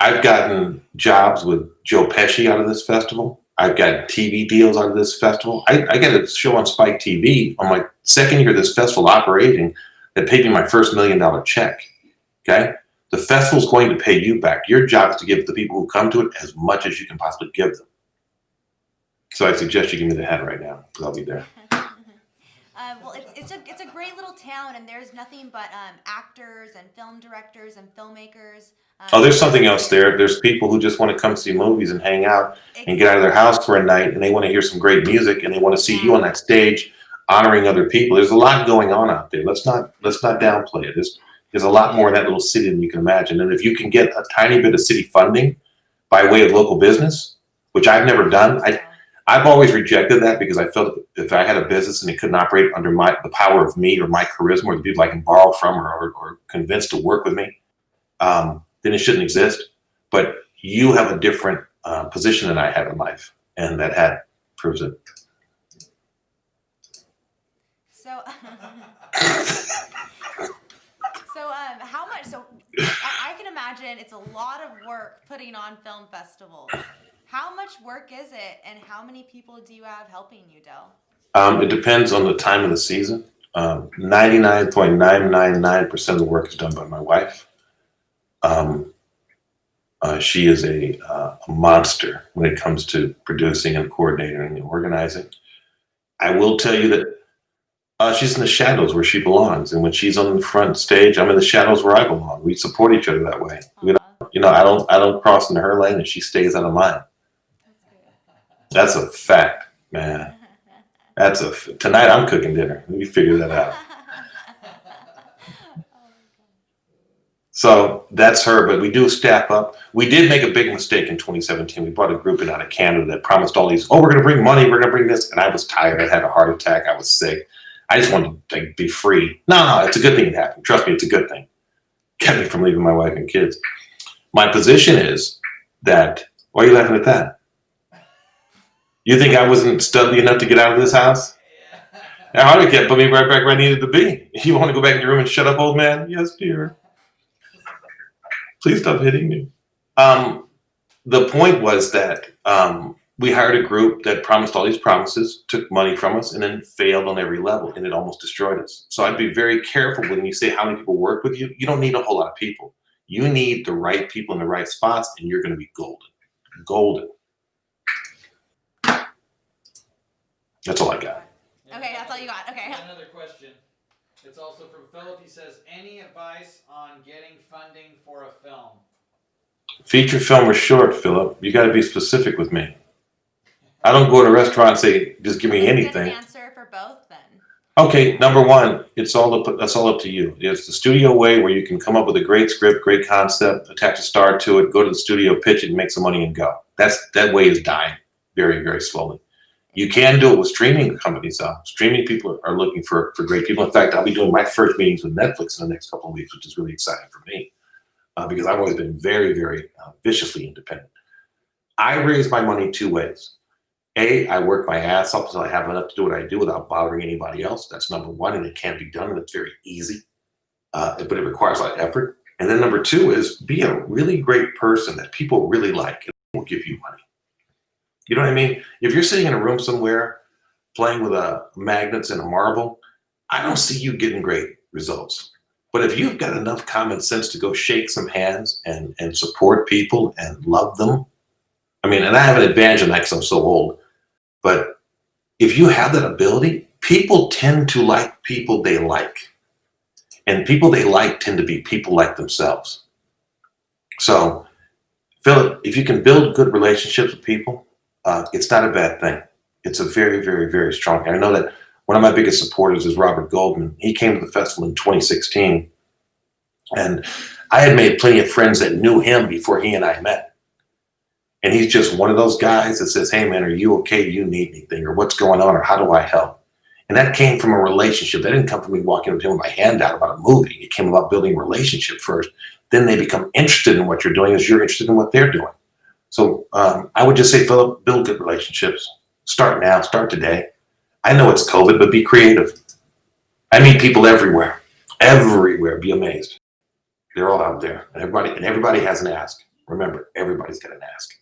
I've gotten jobs with Joe Pesci out of this festival. I've got TV deals out of this festival. I got a show on Spike TV on my second year of this festival operating that paid me my first $1 million check, okay? The festival's going to pay you back. Your job is to give the people who come to it as much as you can possibly give them. So I suggest you give me the hat right now, because I'll be there. Well, it's a great little town, and there's nothing but actors and film directors and filmmakers. There's something else there. There's people who just want to come see movies and hang out and get out of their house for a night, and they want to hear some great music, and they want to see you on that stage honoring other people. There's a lot going on out there. Let's not downplay it. There's a lot more in that little city than you can imagine. And if you can get a tiny bit of city funding by way of local business, which I've never done, I've always rejected that, because I felt if I had a business and it couldn't operate under the power of me or my charisma or the people I can borrow from or convince to work with me, then it shouldn't exist. But you have a different position than I have in life, and that hat proves it. So, how much? So, I can imagine it's a lot of work putting on film festivals. How much work is it, and how many people do you have helping you, Del? It depends on the time of the season. 99.999% of the work is done by my wife. She is a monster when it comes to producing and coordinating and organizing. I will tell you that she's in the shadows where she belongs, and when she's on the front stage, I'm in the shadows where I belong. We support each other that way. I don't cross into her lane, and she stays out of mine. That's a fact, man. Tonight I'm cooking dinner. Let me figure that out. So that's her, but we do staff up. We did make a big mistake in 2017. We brought a group in out of Canada that promised all these, we're going to bring money, we're going to bring this. And I was tired. I had a heart attack. I was sick. I just wanted to be free. No, it's a good thing it happened. Trust me, it's a good thing. Kept me from leaving my wife and kids. My position is that, why are you laughing at that? You think I wasn't studly enough to get out of this house? I would have kept put me right back where I needed to be. You want to go back in your room and shut up, old man? Yes, dear. Please stop hitting me. The point was that we hired a group that promised all these promises, took money from us, and then failed on every level, and it almost destroyed us. So I'd be very careful when you say how many people work with you. You don't need a whole lot of people. You need the right people in the right spots, and you're going to be golden. Golden. That's all I got. Okay, that's all you got. Okay. Another question. It's also from Philip. He says, any advice on getting funding for a film? Feature film or short, Philip. You got to be specific with me. I don't go to a restaurant and say, just give me anything. Good answer for both then. Okay, number one, that's all up to you. It's the studio way where you can come up with a great script, great concept, attach a star to it, go to the studio, pitch it, make some money, and go. That way is dying very, very slowly. You can do it with streaming companies, though. Streaming people are looking for great people. In fact, I'll be doing my first meetings with Netflix in the next couple of weeks, which is really exciting for me because I've always been very, very viciously independent. I raise my money two ways. A, I work my ass off so I have enough to do what I do without bothering anybody else. That's number one, and it can be done, and it's very easy, but it requires a lot of effort. And then number two is be a really great person that people really like and will give you money. You know what I mean? If you're sitting in a room somewhere playing with magnets and a marble, I don't see you getting great results. But if you've got enough common sense to go shake some hands and support people and love them, I mean, and I have an advantage in that because I'm so old, but if you have that ability, people tend to like people they like. And people they like tend to be people like themselves. So, Philip, if you can build good relationships with people, it's not a bad thing. It's a very, very, very strong thing. I know that one of my biggest supporters is Robert Goldman. He came to the festival in 2016. And I had made plenty of friends that knew him before he and I met. And he's just one of those guys that says, hey, man, are you okay? Do you need anything? Or what's going on? Or how do I help? And that came from a relationship. That didn't come from me walking up to him with my hand out about a movie. It came about building a relationship first. Then they become interested in what you're doing as you're interested in what they're doing. So I would just say, Philip, build good relationships. Start now. Start today. I know it's COVID, but be creative. I meet people everywhere. Everywhere. Be amazed. They're all out there. And everybody has an ask. Remember, everybody's got an ask.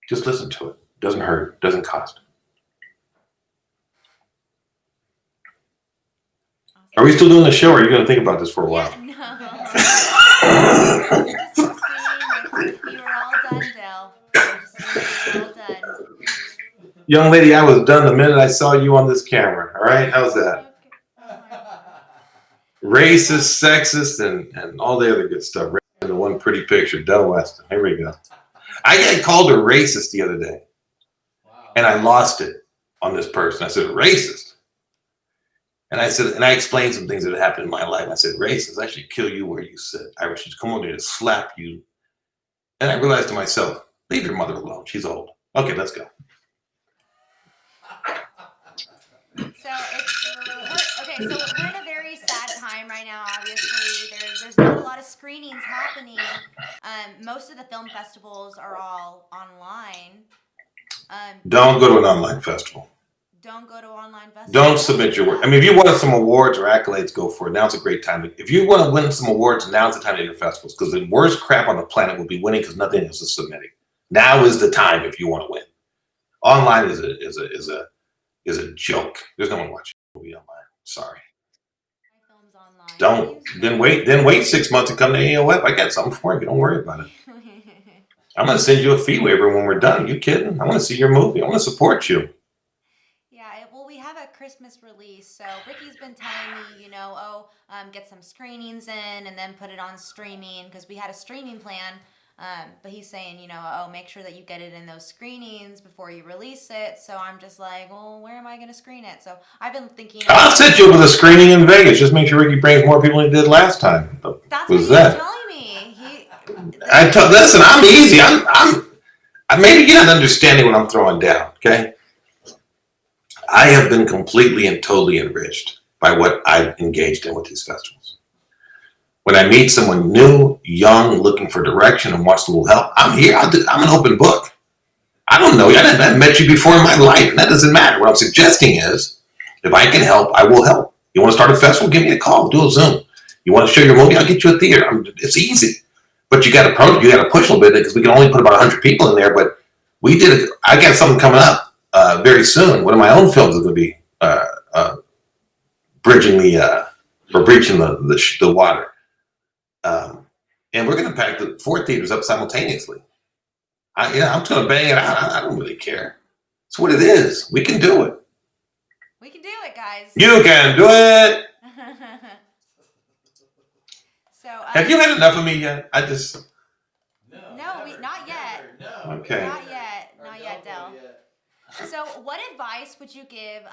Just listen to it. Doesn't hurt. Doesn't cost. Are we still doing the show, or are you going to think about this for a while? Yeah, no. You were all done, Dale. You were all done. Young lady, I was done the minute I saw you on this camera. All right? How's that? Racist, sexist, and all the other good stuff. The one pretty picture, Del Weston. Here we go. I got called a racist the other day. Wow. And I lost it on this person. I said, racist. And I explained some things that had happened in my life. I said, racist, I should kill you where you sit. I should come over there and slap you. And I realized to myself, leave your mother alone. She's old. Okay, let's go. So we're in a very sad time right now. Obviously, there's not a lot of screenings happening. Most of the film festivals are all online. Don't go to an online festival. Don't go to online festivals. Don't submit your work. I mean, if you want some awards or accolades, go for it. Now's a great time. If you want to win some awards, now's the time to enter festivals, because the worst crap on the planet will be winning because nothing else is submitting. Now is the time if you want to win. Online is a joke. There's no one watching a movie online. Sorry. My film's online. Don't. Then wait 6 months to come to AOF. I got something for you. Don't worry about it. I'm going to send you a fee waiver when we're done. Are you kidding? I want to see your movie. I want to support you. We have a Christmas release, so Ricky's been telling me, get some screenings in and then put it on streaming, because we had a streaming plan, but he's saying, make sure that you get it in those screenings before you release it. So I'm just like, well, where am I going to screen it? So I've been thinking. I'll set you up with a screening in Vegas. Just make sure Ricky brings more people than he did last time. That's what he was telling me. Listen, I'm easy. I'm maybe you're not understanding what I'm throwing down, okay? I have been completely and totally enriched by what I've engaged in with these festivals. When I meet someone new, young, looking for direction and wants a little help, I'm here. I'm an open book. I don't know you. I haven't met you before in my life. And that doesn't matter. What I'm suggesting is, if I can help, I will help. You want to start a festival? Give me a call. Do a Zoom. You want to show your movie? I'll get you a theater. It's easy. But you got to push a little bit because we can only put about 100 people in there. But we did it. I got something coming up very soon. One of my own films is going to be breaching the water. And we're going to pack the 4 theaters up simultaneously. I'm just going to bang it out. I don't really care. It's what it is. We can do it. We can do it, guys. You can do it. So have you had enough of me yet? No, not yet. No. Okay. Not yet, Del. So, what advice would you give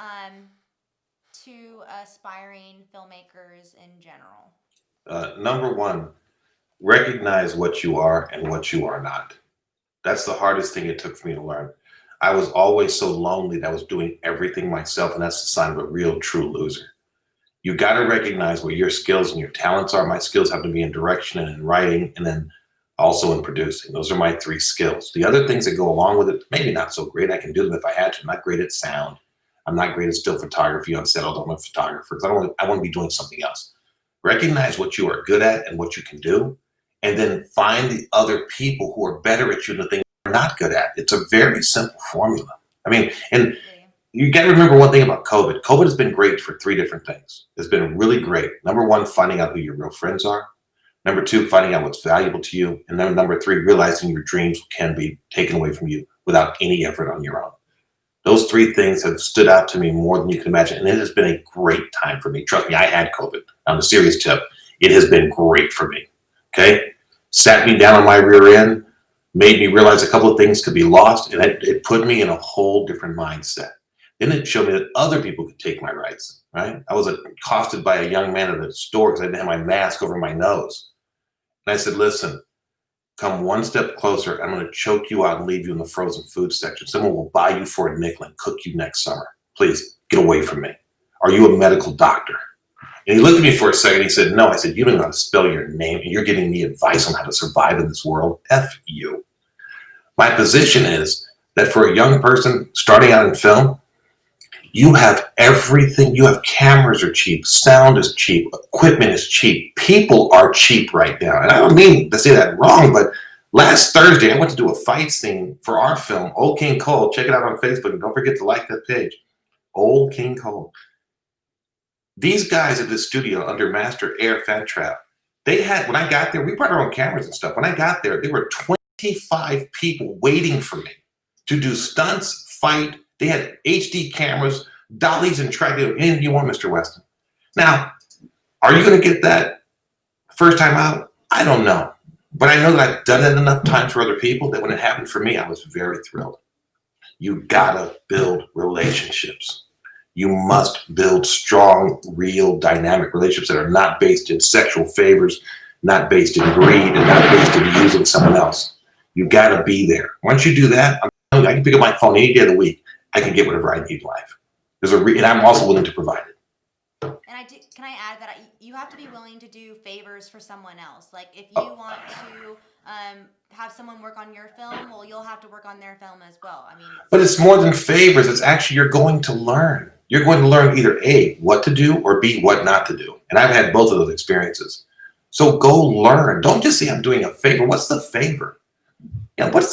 to aspiring filmmakers in general? Number one, recognize what you are and what you are not. That's the hardest thing it took for me to learn. I was always so lonely that I was doing everything myself, and that's the sign of a real, true loser. You got to recognize what your skills and your talents are. My skills have to be in direction and in writing, and then also in producing. Those are my 3 skills. The other things that go along with it, maybe not so great. I can do them if I had to. I'm not great at sound. I'm not great at still photography on set, although I'm a photographer, because I want to be doing something else. Recognize what you are good at and what you can do, and then find the other people who are better at you than the thing you're not good at. It's a very simple formula. I mean, and you got to remember one thing about COVID. COVID has been great for 3 different things. It's been really great. Number 1, finding out who your real friends are. Number 2, finding out what's valuable to you. And then number 3, realizing your dreams can be taken away from you without any effort on your own. Those 3 things have stood out to me more than you can imagine. And it has been a great time for me. Trust me, I had COVID. On a serious tip, it has been great for me. Okay? Sat me down on my rear end, made me realize a couple of things could be lost, and it put me in a whole different mindset. Then it showed me that other people could take my rights, right? I was accosted by a young man at the store because I didn't have my mask over my nose. And I said, listen, come one step closer. I'm going to choke you out and leave you in the frozen food section. Someone will buy you for a nickel and cook you next summer. Please, get away from me. Are you a medical doctor? And he looked at me for a second. He said, no. I said, you don't know how to spell your name, and you're giving me advice on how to survive in this world. F you. My position is that for a young person starting out in film, you have everything. You have cameras are cheap. Sound is cheap. Equipment is cheap. People are cheap right now. And I don't mean to say that wrong, but last Thursday, I went to do a fight scene for our film, Old King Cole. Check it out on Facebook. And don't forget to like that page. Old King Cole. These guys at the studio under Master Air Fan Trap, they had, when I got there, we brought our own cameras and stuff. When I got there, there were 25 people waiting for me to do stunts, fight. They had HD cameras, dollies, and track. Anything you want, Mr. Weston. Now, are you going to get that first time out? I don't know. But I know that I've done it enough times for other people that when it happened for me, I was very thrilled. You got to build relationships. You must build strong, real, dynamic relationships that are not based in sexual favors, not based in greed, and not based in using someone else. You got to be there. Once you do that, I can pick up my phone any day of the week. I can get whatever I need in life. And I'm also willing to provide it. And can I add that you have to be willing to do favors for someone else. Like if you want to have someone work on your film, well, you'll have to work on their film as well. I mean, but it's more than favors. It's actually you're going to learn. You're going to learn either A, what to do, or B, what not to do. And I've had both of those experiences. So go learn. Don't just say I'm doing a favor. What's the favor?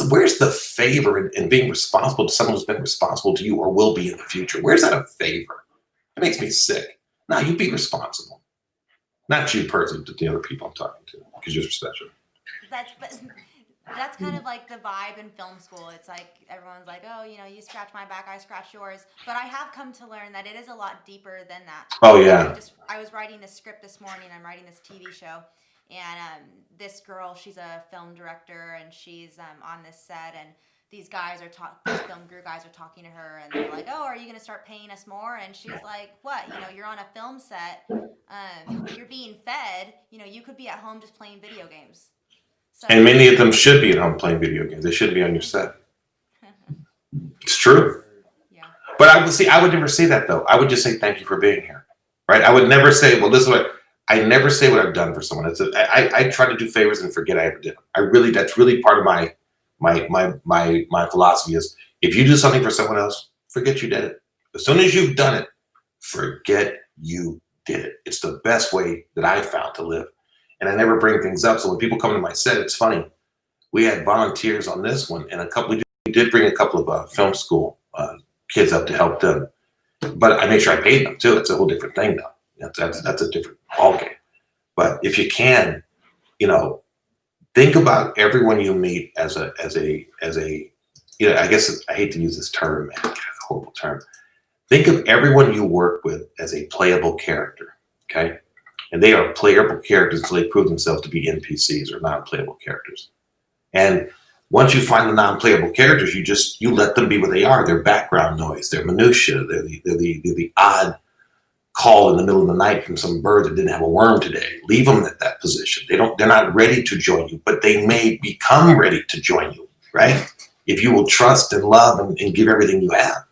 Where's the favor in being responsible to someone who's been responsible to you or will be in the future? Where's that a favor? It makes me sick. No, you be responsible. Not you personally, but the other people I'm talking to, because you're special. That's kind of like the vibe in film school. It's like everyone's like, oh, you scratch my back, I scratch yours. But I have come to learn that it is a lot deeper than that. Oh, yeah. I was writing a script this morning. I'm writing this TV show. And this girl, she's a film director, and she's on this set, and these film crew guys are talking to her, and they're like, oh, are you going to start paying us more? And she's like, what? You're on a film set. You're being fed. You could be at home just playing video games. So, and many of them should be at home playing video games. They shouldn't be on your set. It's true. Yeah. But I would never say that, though. I would just say thank you for being here. Right? I would never say, well, this is what... I never say what I've done for someone. I try to do favors and forget I ever did them. That's really part of my My philosophy is, if you do something for someone else, forget you did it. As soon as you've done it, forget you did it. It's the best way that I found to live. And I never bring things up. So when people come to my set, it's funny. We had volunteers on this one, and we did bring a couple of film school kids up to help them. But I made sure I paid them too. It's a whole different thing now. That's a different ballgame. But if you can, think about everyone you meet as a, I guess I hate to use this term, man, it's a horrible term. Think of everyone you work with as a playable character, okay? And they are playable characters until they prove themselves to be NPCs or non-playable characters. And once you find the non-playable characters, you let them be what they are. They're background noise, they're minutia, they're the odd call in the middle of the night from some bird that didn't have a worm today. Leave them at that position. They're not ready to join you, but they may become ready to join you, right? If you will trust and love and give everything you have.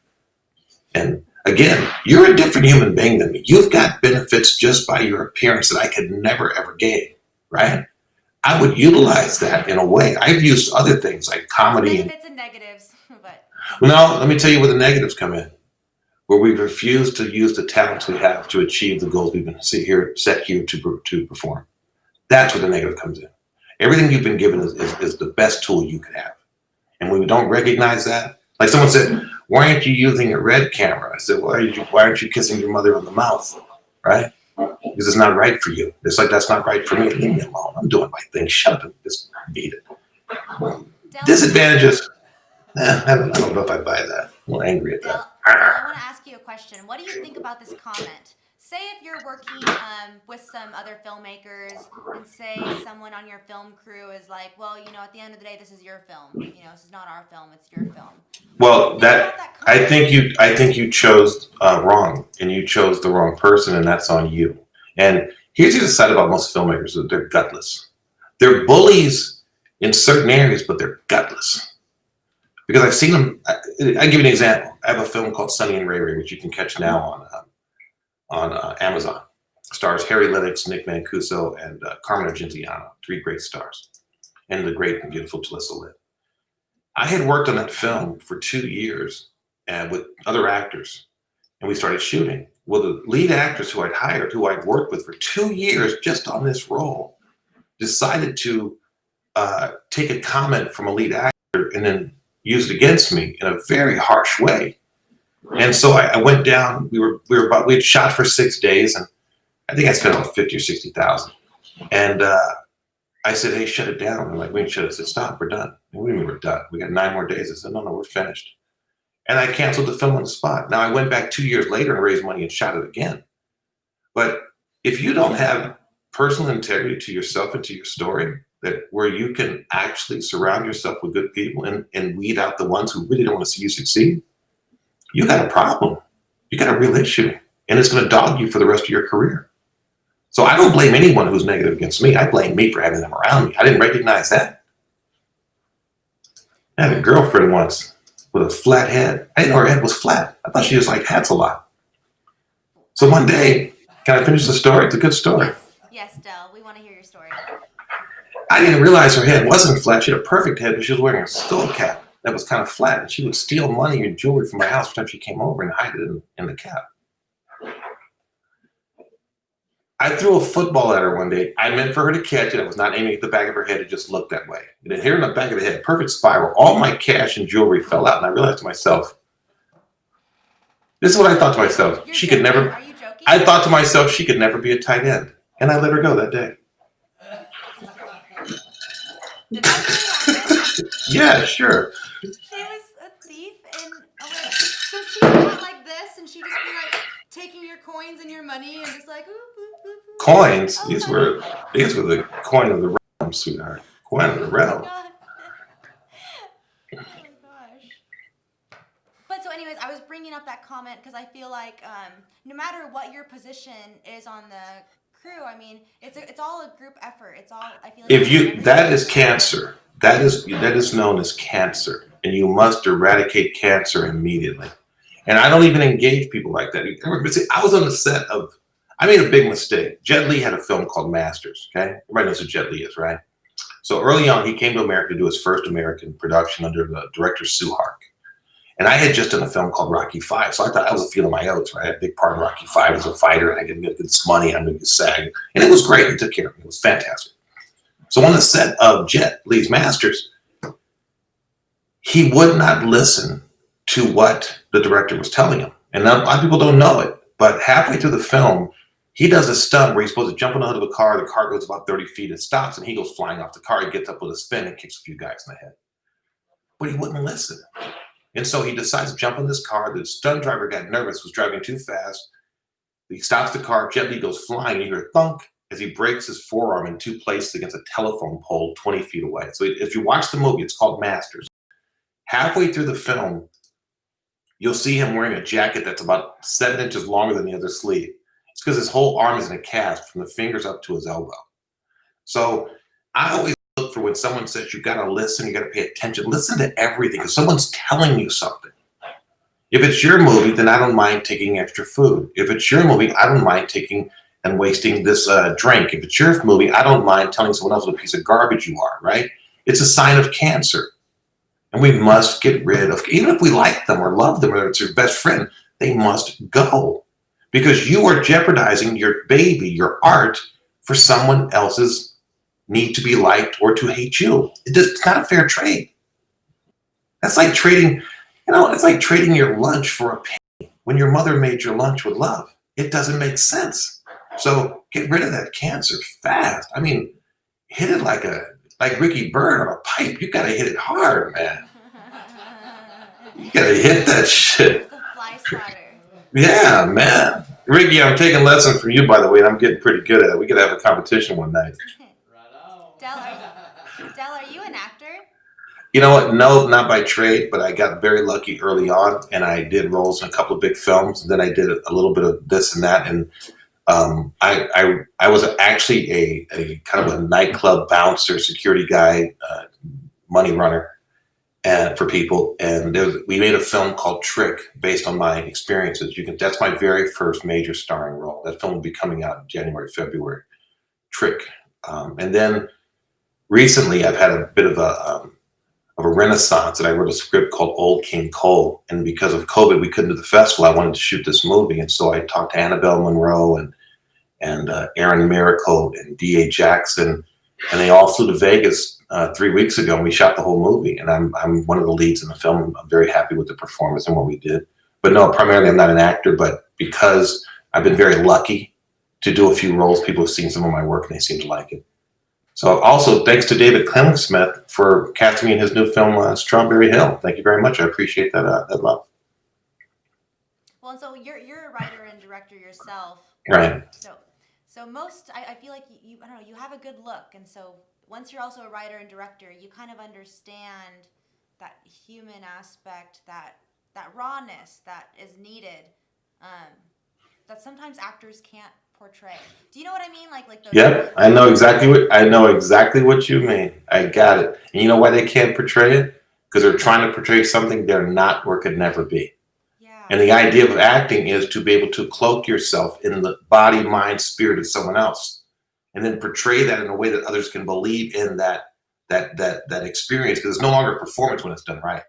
And again, you're a different human being than me. You've got benefits just by your appearance that I could never, ever gain, right? I would utilize that in a way. I've used other things like comedy. Benefits and negatives, but. No, let me tell you where the negatives come in. Where we've refused to use the talents we have to achieve the goals we've been set here to perform. That's where the negative comes in. Everything you've been given is the best tool you could have. And when we don't recognize that, like someone said, why aren't you using a red camera? I said, why aren't you kissing your mother on the mouth, right? Because it's not right for you. It's like, that's not right for me. Leave me alone. I'm doing my thing. Shut up and just beat it. Disadvantages. I don't know if I buy that. I'm a little angry at that. I want to ask you a question. What do you think about this comment? Say if you're working with some other filmmakers, and say someone on your film crew is like, well, at the end of the day, this is your film. This is not our film; it's your film. Well, I think you chose wrong, and you chose the wrong person, and that's on you. And here's the other side about most filmmakers: that they're gutless. They're bullies in certain areas, but they're gutless. Because I've seen them. I'll give you an example. I have a film called Sonny and Ray Ray, which you can catch now on Amazon. Stars Harry Lennox, Nick Mancuso, and Carmen Argentiano, 3 great stars, and the great and beautiful Jalissa Litt. I had worked on that film for 2 years with other actors, and we started shooting. Well, the lead actors who I'd worked with for 2 years just on this role, decided to take a comment from a lead actor and then use it against me in a very harsh way. And so I went down. We had shot for 6 days, and I think I spent about 50 or 60,000. And I said, "Hey, shut it down." I'm like, "We ain't shut it." I said, "Stop, we're done." And what do you mean we're done? We got 9 more days. I said, "No, we're finished." And I canceled the film on the spot. Now I went back 2 years later and raised money and shot it again. But if you don't have personal integrity to yourself and to your story, that where you can actually surround yourself with good people and weed out the ones who really don't want to see you succeed, you got a problem. You got a real issue, and it's going to dog you for the rest of your career. So I don't blame anyone who's negative against me. I blame me for having them around me. I didn't recognize that. I had a girlfriend once with a flat head. I didn't know her head was flat. I thought she just liked hats a lot. So one day, can I finish the story? It's a good story. Yes, Del, we want to hear your story. I didn't realize her head wasn't flat. She had a perfect head, but she was wearing a skull cap that was kind of flat. And she would steal money and jewelry from my house every time she came over and hide it in the cap. I threw a football at her one day. I meant for her to catch it. I was not aiming at the back of her head. It just looked that way. And it hit her in the back of the head, perfect spiral. All my cash and jewelry fell out. And I realized to myself, this is what I thought to myself. Are you joking? I thought to myself, she could never be a tight end. And I let her go that day. Did that really happen? Yeah, sure. She was a thief, and so she went like this, and she'd just be like taking your coins and your money, and just like, ooh, ooh, ooh, ooh. Coins? Oh, These were the coin of the realm, sweetheart. Coin of the realm. God. Oh my gosh. But so anyways, I was bringing up that comment because I feel like no matter what your position is on the crew, I mean, it's all a group effort. It's all, I feel like that is cancer. That is known as cancer, and you must eradicate cancer immediately. And I don't even engage people like that. I was on the set of, I made a big mistake. Jet Li had a film called Masters, okay? Everybody knows who Jet Li is, right? So early on, he came to America to do his first American production under the director Sue Hark. And I had just done a film called Rocky V, so I thought I was feeling my oats, right? I had a big part in Rocky V as a fighter, and I could get this money, I'm going to SAG. And it was great. It took care of me. It was fantastic. So on the set of Jet Lee's Masters, he would not listen to what the director was telling him. And a lot of people don't know it, but halfway through the film, he does a stunt where he's supposed to jump on the hood of a car. The car goes about 30 feet, it stops, and he goes flying off the car. He gets up with a spin and kicks a few guys in the head. But he wouldn't listen. And so he decides to jump in this car. The stunt driver got nervous, was driving too fast. He stops the car, Jet Li goes flying, and you hear a thunk as he breaks his forearm in two places against a telephone pole 20 feet away. So if you watch the movie, it's called Masters. Halfway through the film, you'll see him wearing a jacket that's about 7 inches longer than the other sleeve. It's because his whole arm is in a cast from the fingers up to his elbow. So I always look for when someone says you got to listen, you got to pay attention. Listen to everything because someone's telling you something. If it's your movie, then I don't mind taking extra food. If it's your movie, I don't mind taking and wasting this drink. If it's your movie, I don't mind telling someone else what a piece of garbage you are, right? It's a sign of cancer. And we must get rid of, even if we like them or love them or it's your best friend, they must go. Because you are jeopardizing your baby, your art, for someone else's need to be liked or to hate you. It's not a fair trade. That's like trading, it's like trading your lunch for a penny when your mother made your lunch with love. It doesn't make sense. So get rid of that cancer fast. I mean, hit it like Ricky Byrd on a pipe. You gotta hit it hard, man. You gotta hit that shit. It's a fly swatter. Yeah, man. Ricky, I'm taking lessons from you, by the way, and I'm getting pretty good at it. We could have a competition one night. Del, are you an actor? You know what? No, not by trade, but I got very lucky early on, and I did roles in a couple of big films. And then I did a little bit of this and that, and I was actually a kind of a nightclub bouncer, security guy, money runner, and for people. And we made a film called Trick based on my experiences. That's my very first major starring role. That film will be coming out in January, February. Trick, and then recently I've had a bit of a renaissance, and I wrote a script called Old King Cole. And because of COVID, we couldn't do the festival. I wanted to shoot this movie, and so I talked to Annabelle Monroe and Aaron Miracle and D.A. Jackson, and they all flew to Vegas 3 weeks ago, and we shot the whole movie. And I'm one of the leads in the film. I'm very happy with the performance and what we did. But no, primarily I'm not an actor, but because I've been very lucky to do a few roles, people have seen some of my work and they seem to like it. So also thanks to David Klingsmith for casting me in his new film, Strawberry Hill. Thank you very much. I appreciate that love. Well, and so you're a writer and director yourself. Right. So most, I feel like you I don't know, you have a good look. And so once you're also a writer and director, you kind of understand that human aspect, that rawness that is needed, that sometimes actors can't portray. Do you know what I mean? Like those. Yep, I know exactly what you mean. I got it. And you know why they can't portray it? Because they're trying to portray something they're not or could never be. Yeah. And the idea of acting is to be able to cloak yourself in the body, mind, spirit of someone else, and then portray that in a way that others can believe in that experience. Because it's no longer a performance when it's done right.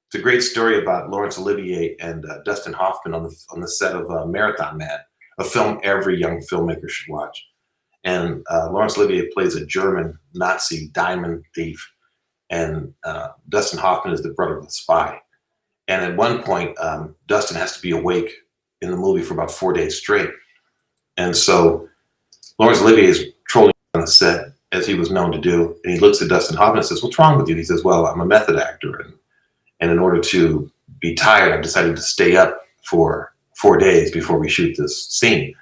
It's a great story about Laurence Olivier and Dustin Hoffman on the set of Marathon Man, a film every young filmmaker should watch. And Laurence Olivier plays a German Nazi diamond thief, and Dustin Hoffman is the brother of the spy. And at one point, Dustin has to be awake in the movie for about 4 days straight. And so Laurence Olivier is trolling on the set, as he was known to do, and he looks at Dustin Hoffman and says, "What's wrong with you?" He says, "Well, I'm a method actor, and in order to be tired, I've decided to stay up for 4 days before we shoot this scene."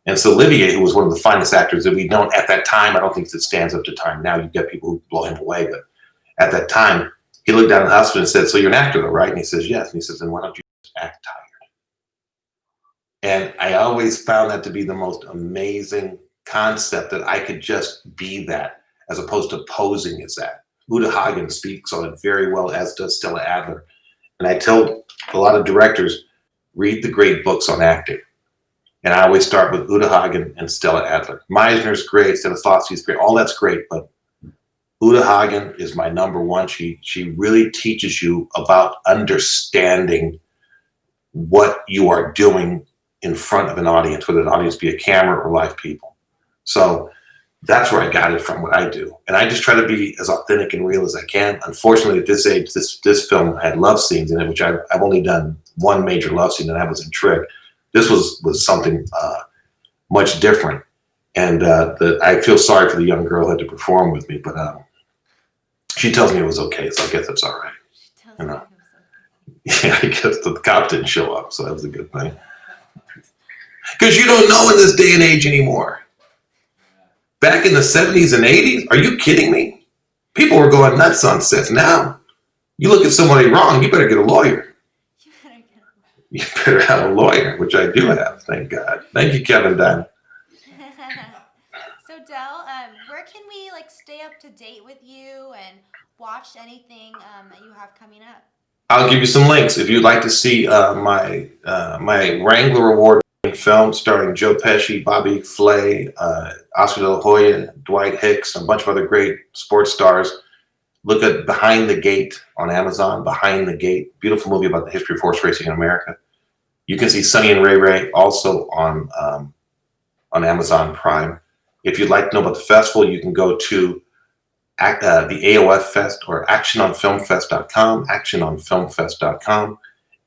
And so Olivier, who was one of the finest actors that we'd known at that time, I don't think it stands up to time now, you get people who blow him away, but at that time, he looked down at Hoffman and said, "So you're an actor though, right?" And he says, "Yes." And he says, "Then why don't you just act tired?" And I always found that to be the most amazing concept, that I could just be that as opposed to posing as that. Uta Hagen speaks on it very well, as does Stella Adler. And I tell a lot of directors, read the great books on acting. And I always start with Uta Hagen and Stella Adler. Meisner's great, Stanislavski's great, all that's great, but Uta Hagen is my number one. She really teaches you about understanding what you are doing in front of an audience, whether the audience be a camera or live people. So that's where I got it from, what I do. And I just try to be as authentic and real as I can. Unfortunately, at this age, this film had love scenes in it, which I've only done one major love scene, and that was in Trick. This was something much different. And I feel sorry for the young girl who had to perform with me, but she tells me it was okay, so I guess that's all right. You know? Yeah, I guess the cop didn't show up, so that was a good thing. Because you don't know in this day and age anymore. Back in the 70s and 80s, are you kidding me? People were going nuts on sets. Now, you look at somebody wrong, you better get a lawyer. You better have a lawyer, which I do have, thank God. Thank you, Kevin Dunn. So Del, where can we stay up to date with you and watch anything that you have coming up? I'll give you some links if you'd like to see my Wrangler Award film starring Joe Pesci, Bobby Flay, Oscar De La Hoya, Dwight Hicks, and a bunch of other great sports stars. Look at Behind the Gate on Amazon. Behind the Gate, beautiful movie about the history of horse racing in America. You can see Sonny and Ray Ray also on Amazon Prime. If you'd like to know about the festival, you can go to the AOF Fest or actiononfilmfest.com, actiononfilmfest.com.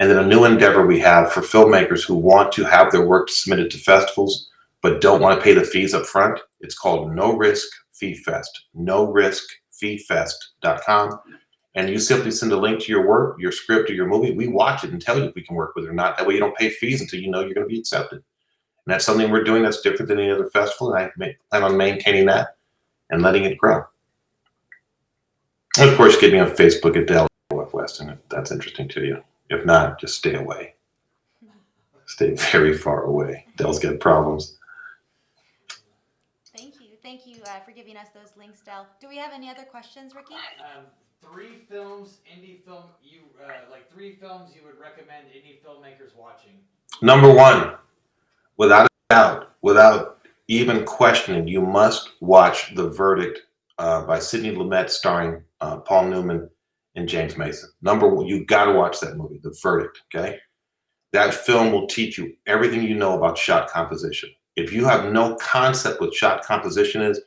And then a new endeavor we have for filmmakers who want to have their work submitted to festivals but don't want to pay the fees up front. It's called No Risk Fee Fest, noriskfeefest.com. And you simply send a link to your work, your script, or your movie. We watch it and tell you if we can work with it or not. That way you don't pay fees until you know you're going to be accepted. And that's something we're doing that's different than any other festival. And I plan on maintaining that and letting it grow. And of course, get me on Facebook at Del Weston if that's interesting to you. If not, just stay away. Stay very far away. Del's got problems. Thank you for giving us those links, Del. Do we have any other questions, Ricky? Three films you would recommend indie filmmakers watching. Number one, without a doubt, without even questioning, you must watch The Verdict by Sidney Lumet, starring Paul Newman and James Mason. Number one, you got to watch that movie, The Verdict. Okay, that film will teach you everything you know about shot composition. If you have no concept what shot composition is,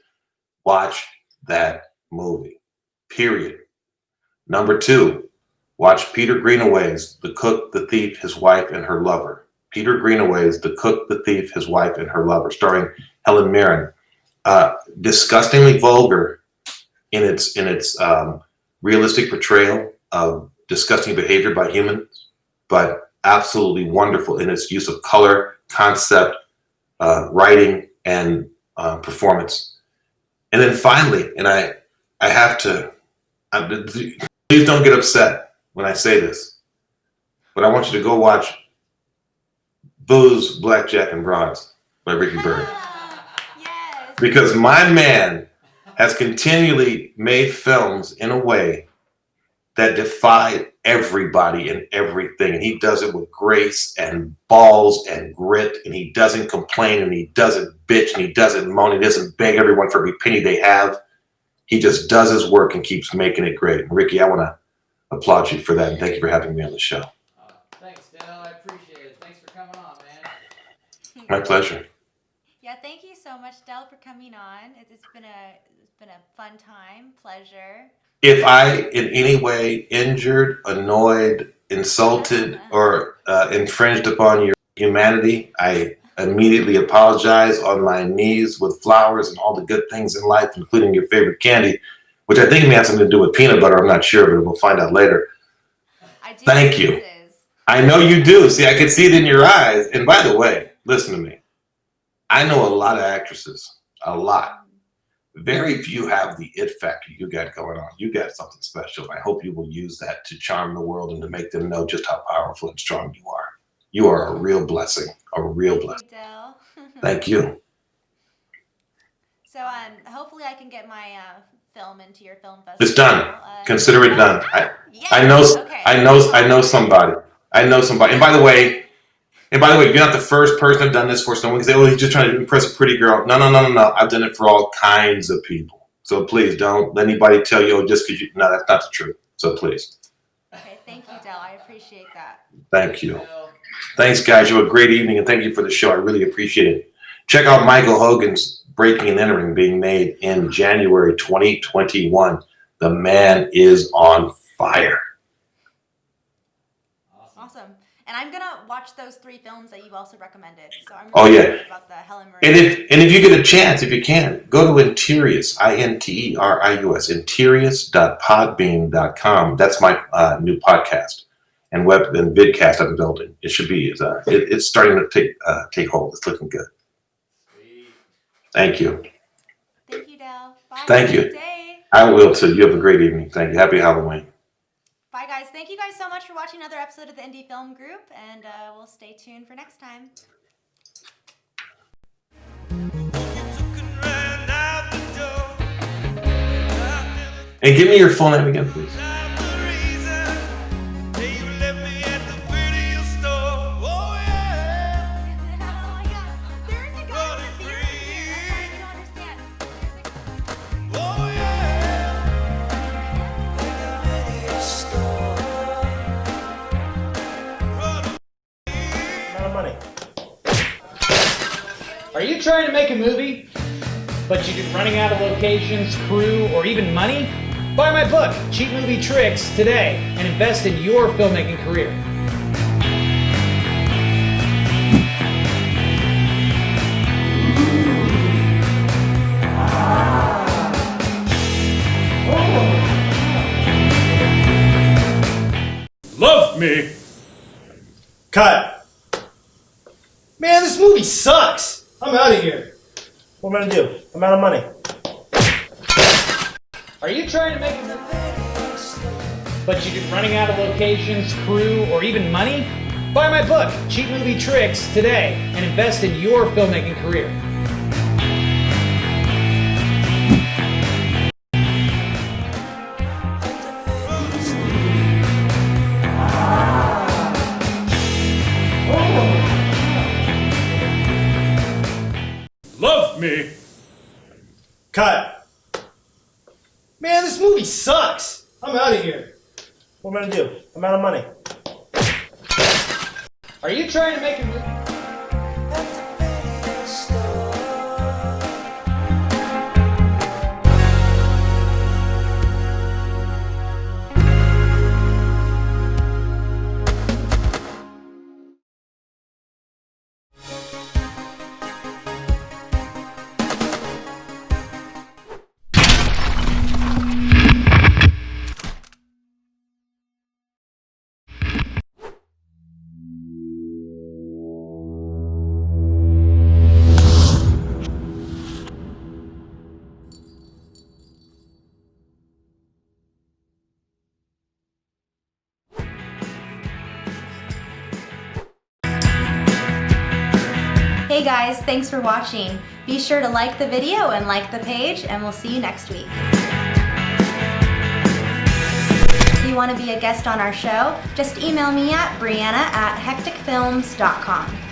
watch that movie. Period. Number two, watch Peter Greenaway's The Cook, the Thief, His Wife, and Her Lover. Peter Greenaway's The Cook, the Thief, His Wife, and Her Lover, starring Helen Mirren. Disgustingly vulgar in its realistic portrayal of disgusting behavior by humans, but absolutely wonderful in its use of color, concept, writing, and performance. And then finally, and I have to, please don't get upset when I say this, but I want you to go watch Booze, Blackjack, and Broads by Ricky Byrne. Yes. Because my man has continually made films in a way that defy everybody and everything. And he does it with grace and balls and grit, and he doesn't complain, and he doesn't bitch, and he doesn't moan, he doesn't beg everyone for every penny they have. He just does his work and keeps making it great. And Ricky, I want to applaud you for that, and thank you for having me on the show. Thanks, Del. I appreciate it. Thanks for coming on, man. My pleasure. Yeah, thank you so much, Del, for coming on. It's been a fun time, pleasure. If I in any way injured, annoyed, insulted, or infringed upon your humanity, I immediately apologize on my knees with flowers and all the good things in life, including your favorite candy, which I think may have something to do with peanut butter. I'm not sure, but we'll find out later. I do. Thank you. I know you do. See, I can see it in your eyes. And by the way, listen to me. I know a lot of actresses, a lot. Very few have the it factor you got going on. You got something special. And I hope you will use that to charm the world and to make them know just how powerful and strong you are. You are a real blessing, a real blessing. Thank you. So hopefully I can get my film into your film festival. It's done. Consider it done. I know somebody. And by the way, you're not the first person I've done this for. Someone can say, "Oh, he's just trying to impress a pretty girl." No. I've done it for all kinds of people. So please don't let anybody tell you, oh, just because you, no, that's not the truth. So please. Okay, thank you, Del. I appreciate that. Thank you. Thanks, guys. You have a great evening, and thank you for the show. I really appreciate it. Check out Michael Hogan's Breaking and Entering, being made in January 2021. The man is on fire. Awesome. And I'm gonna watch those 3 films that you also recommended. So I'm Oh, really yeah. excited about the Helen Mirren. And if you get a chance, if you can, go to Interius, Interius, Interius.podbean.com. That's my new podcast and web and vidcast I'm building. It should be it's starting to take hold. It's looking good. Sweet. Thank you. Thank you, Del. Bye. Thank Have a you. good day. I will too. You have a great evening. Thank you. Happy Halloween. Bye, guys. Thank you guys so much for watching another episode of the Indie Film Group, and we'll stay tuned for next time. And give me your full name again, please. Are you trying to make a movie, but you're running out of locations, crew, or even money? Buy my book, Cheap Movie Tricks, today and invest in your filmmaking career. Love me. Cut. Man, this movie sucks. I'm out of here. What am I gonna do? I'm out of money. Are you trying to make a movie, but you're running out of locations, crew, or even money? Buy my book, Cheap Movie Tricks, today and invest in your filmmaking career. Love me. Cut. Man, this movie sucks. I'm out of here. What am I gonna do? I'm out of money. Are you trying to make a movie? Hey guys, thanks for watching. Be sure to like the video and like the page, and we'll see you next week. If you want to be a guest on our show, just email me at Brianna@hecticfilms.com.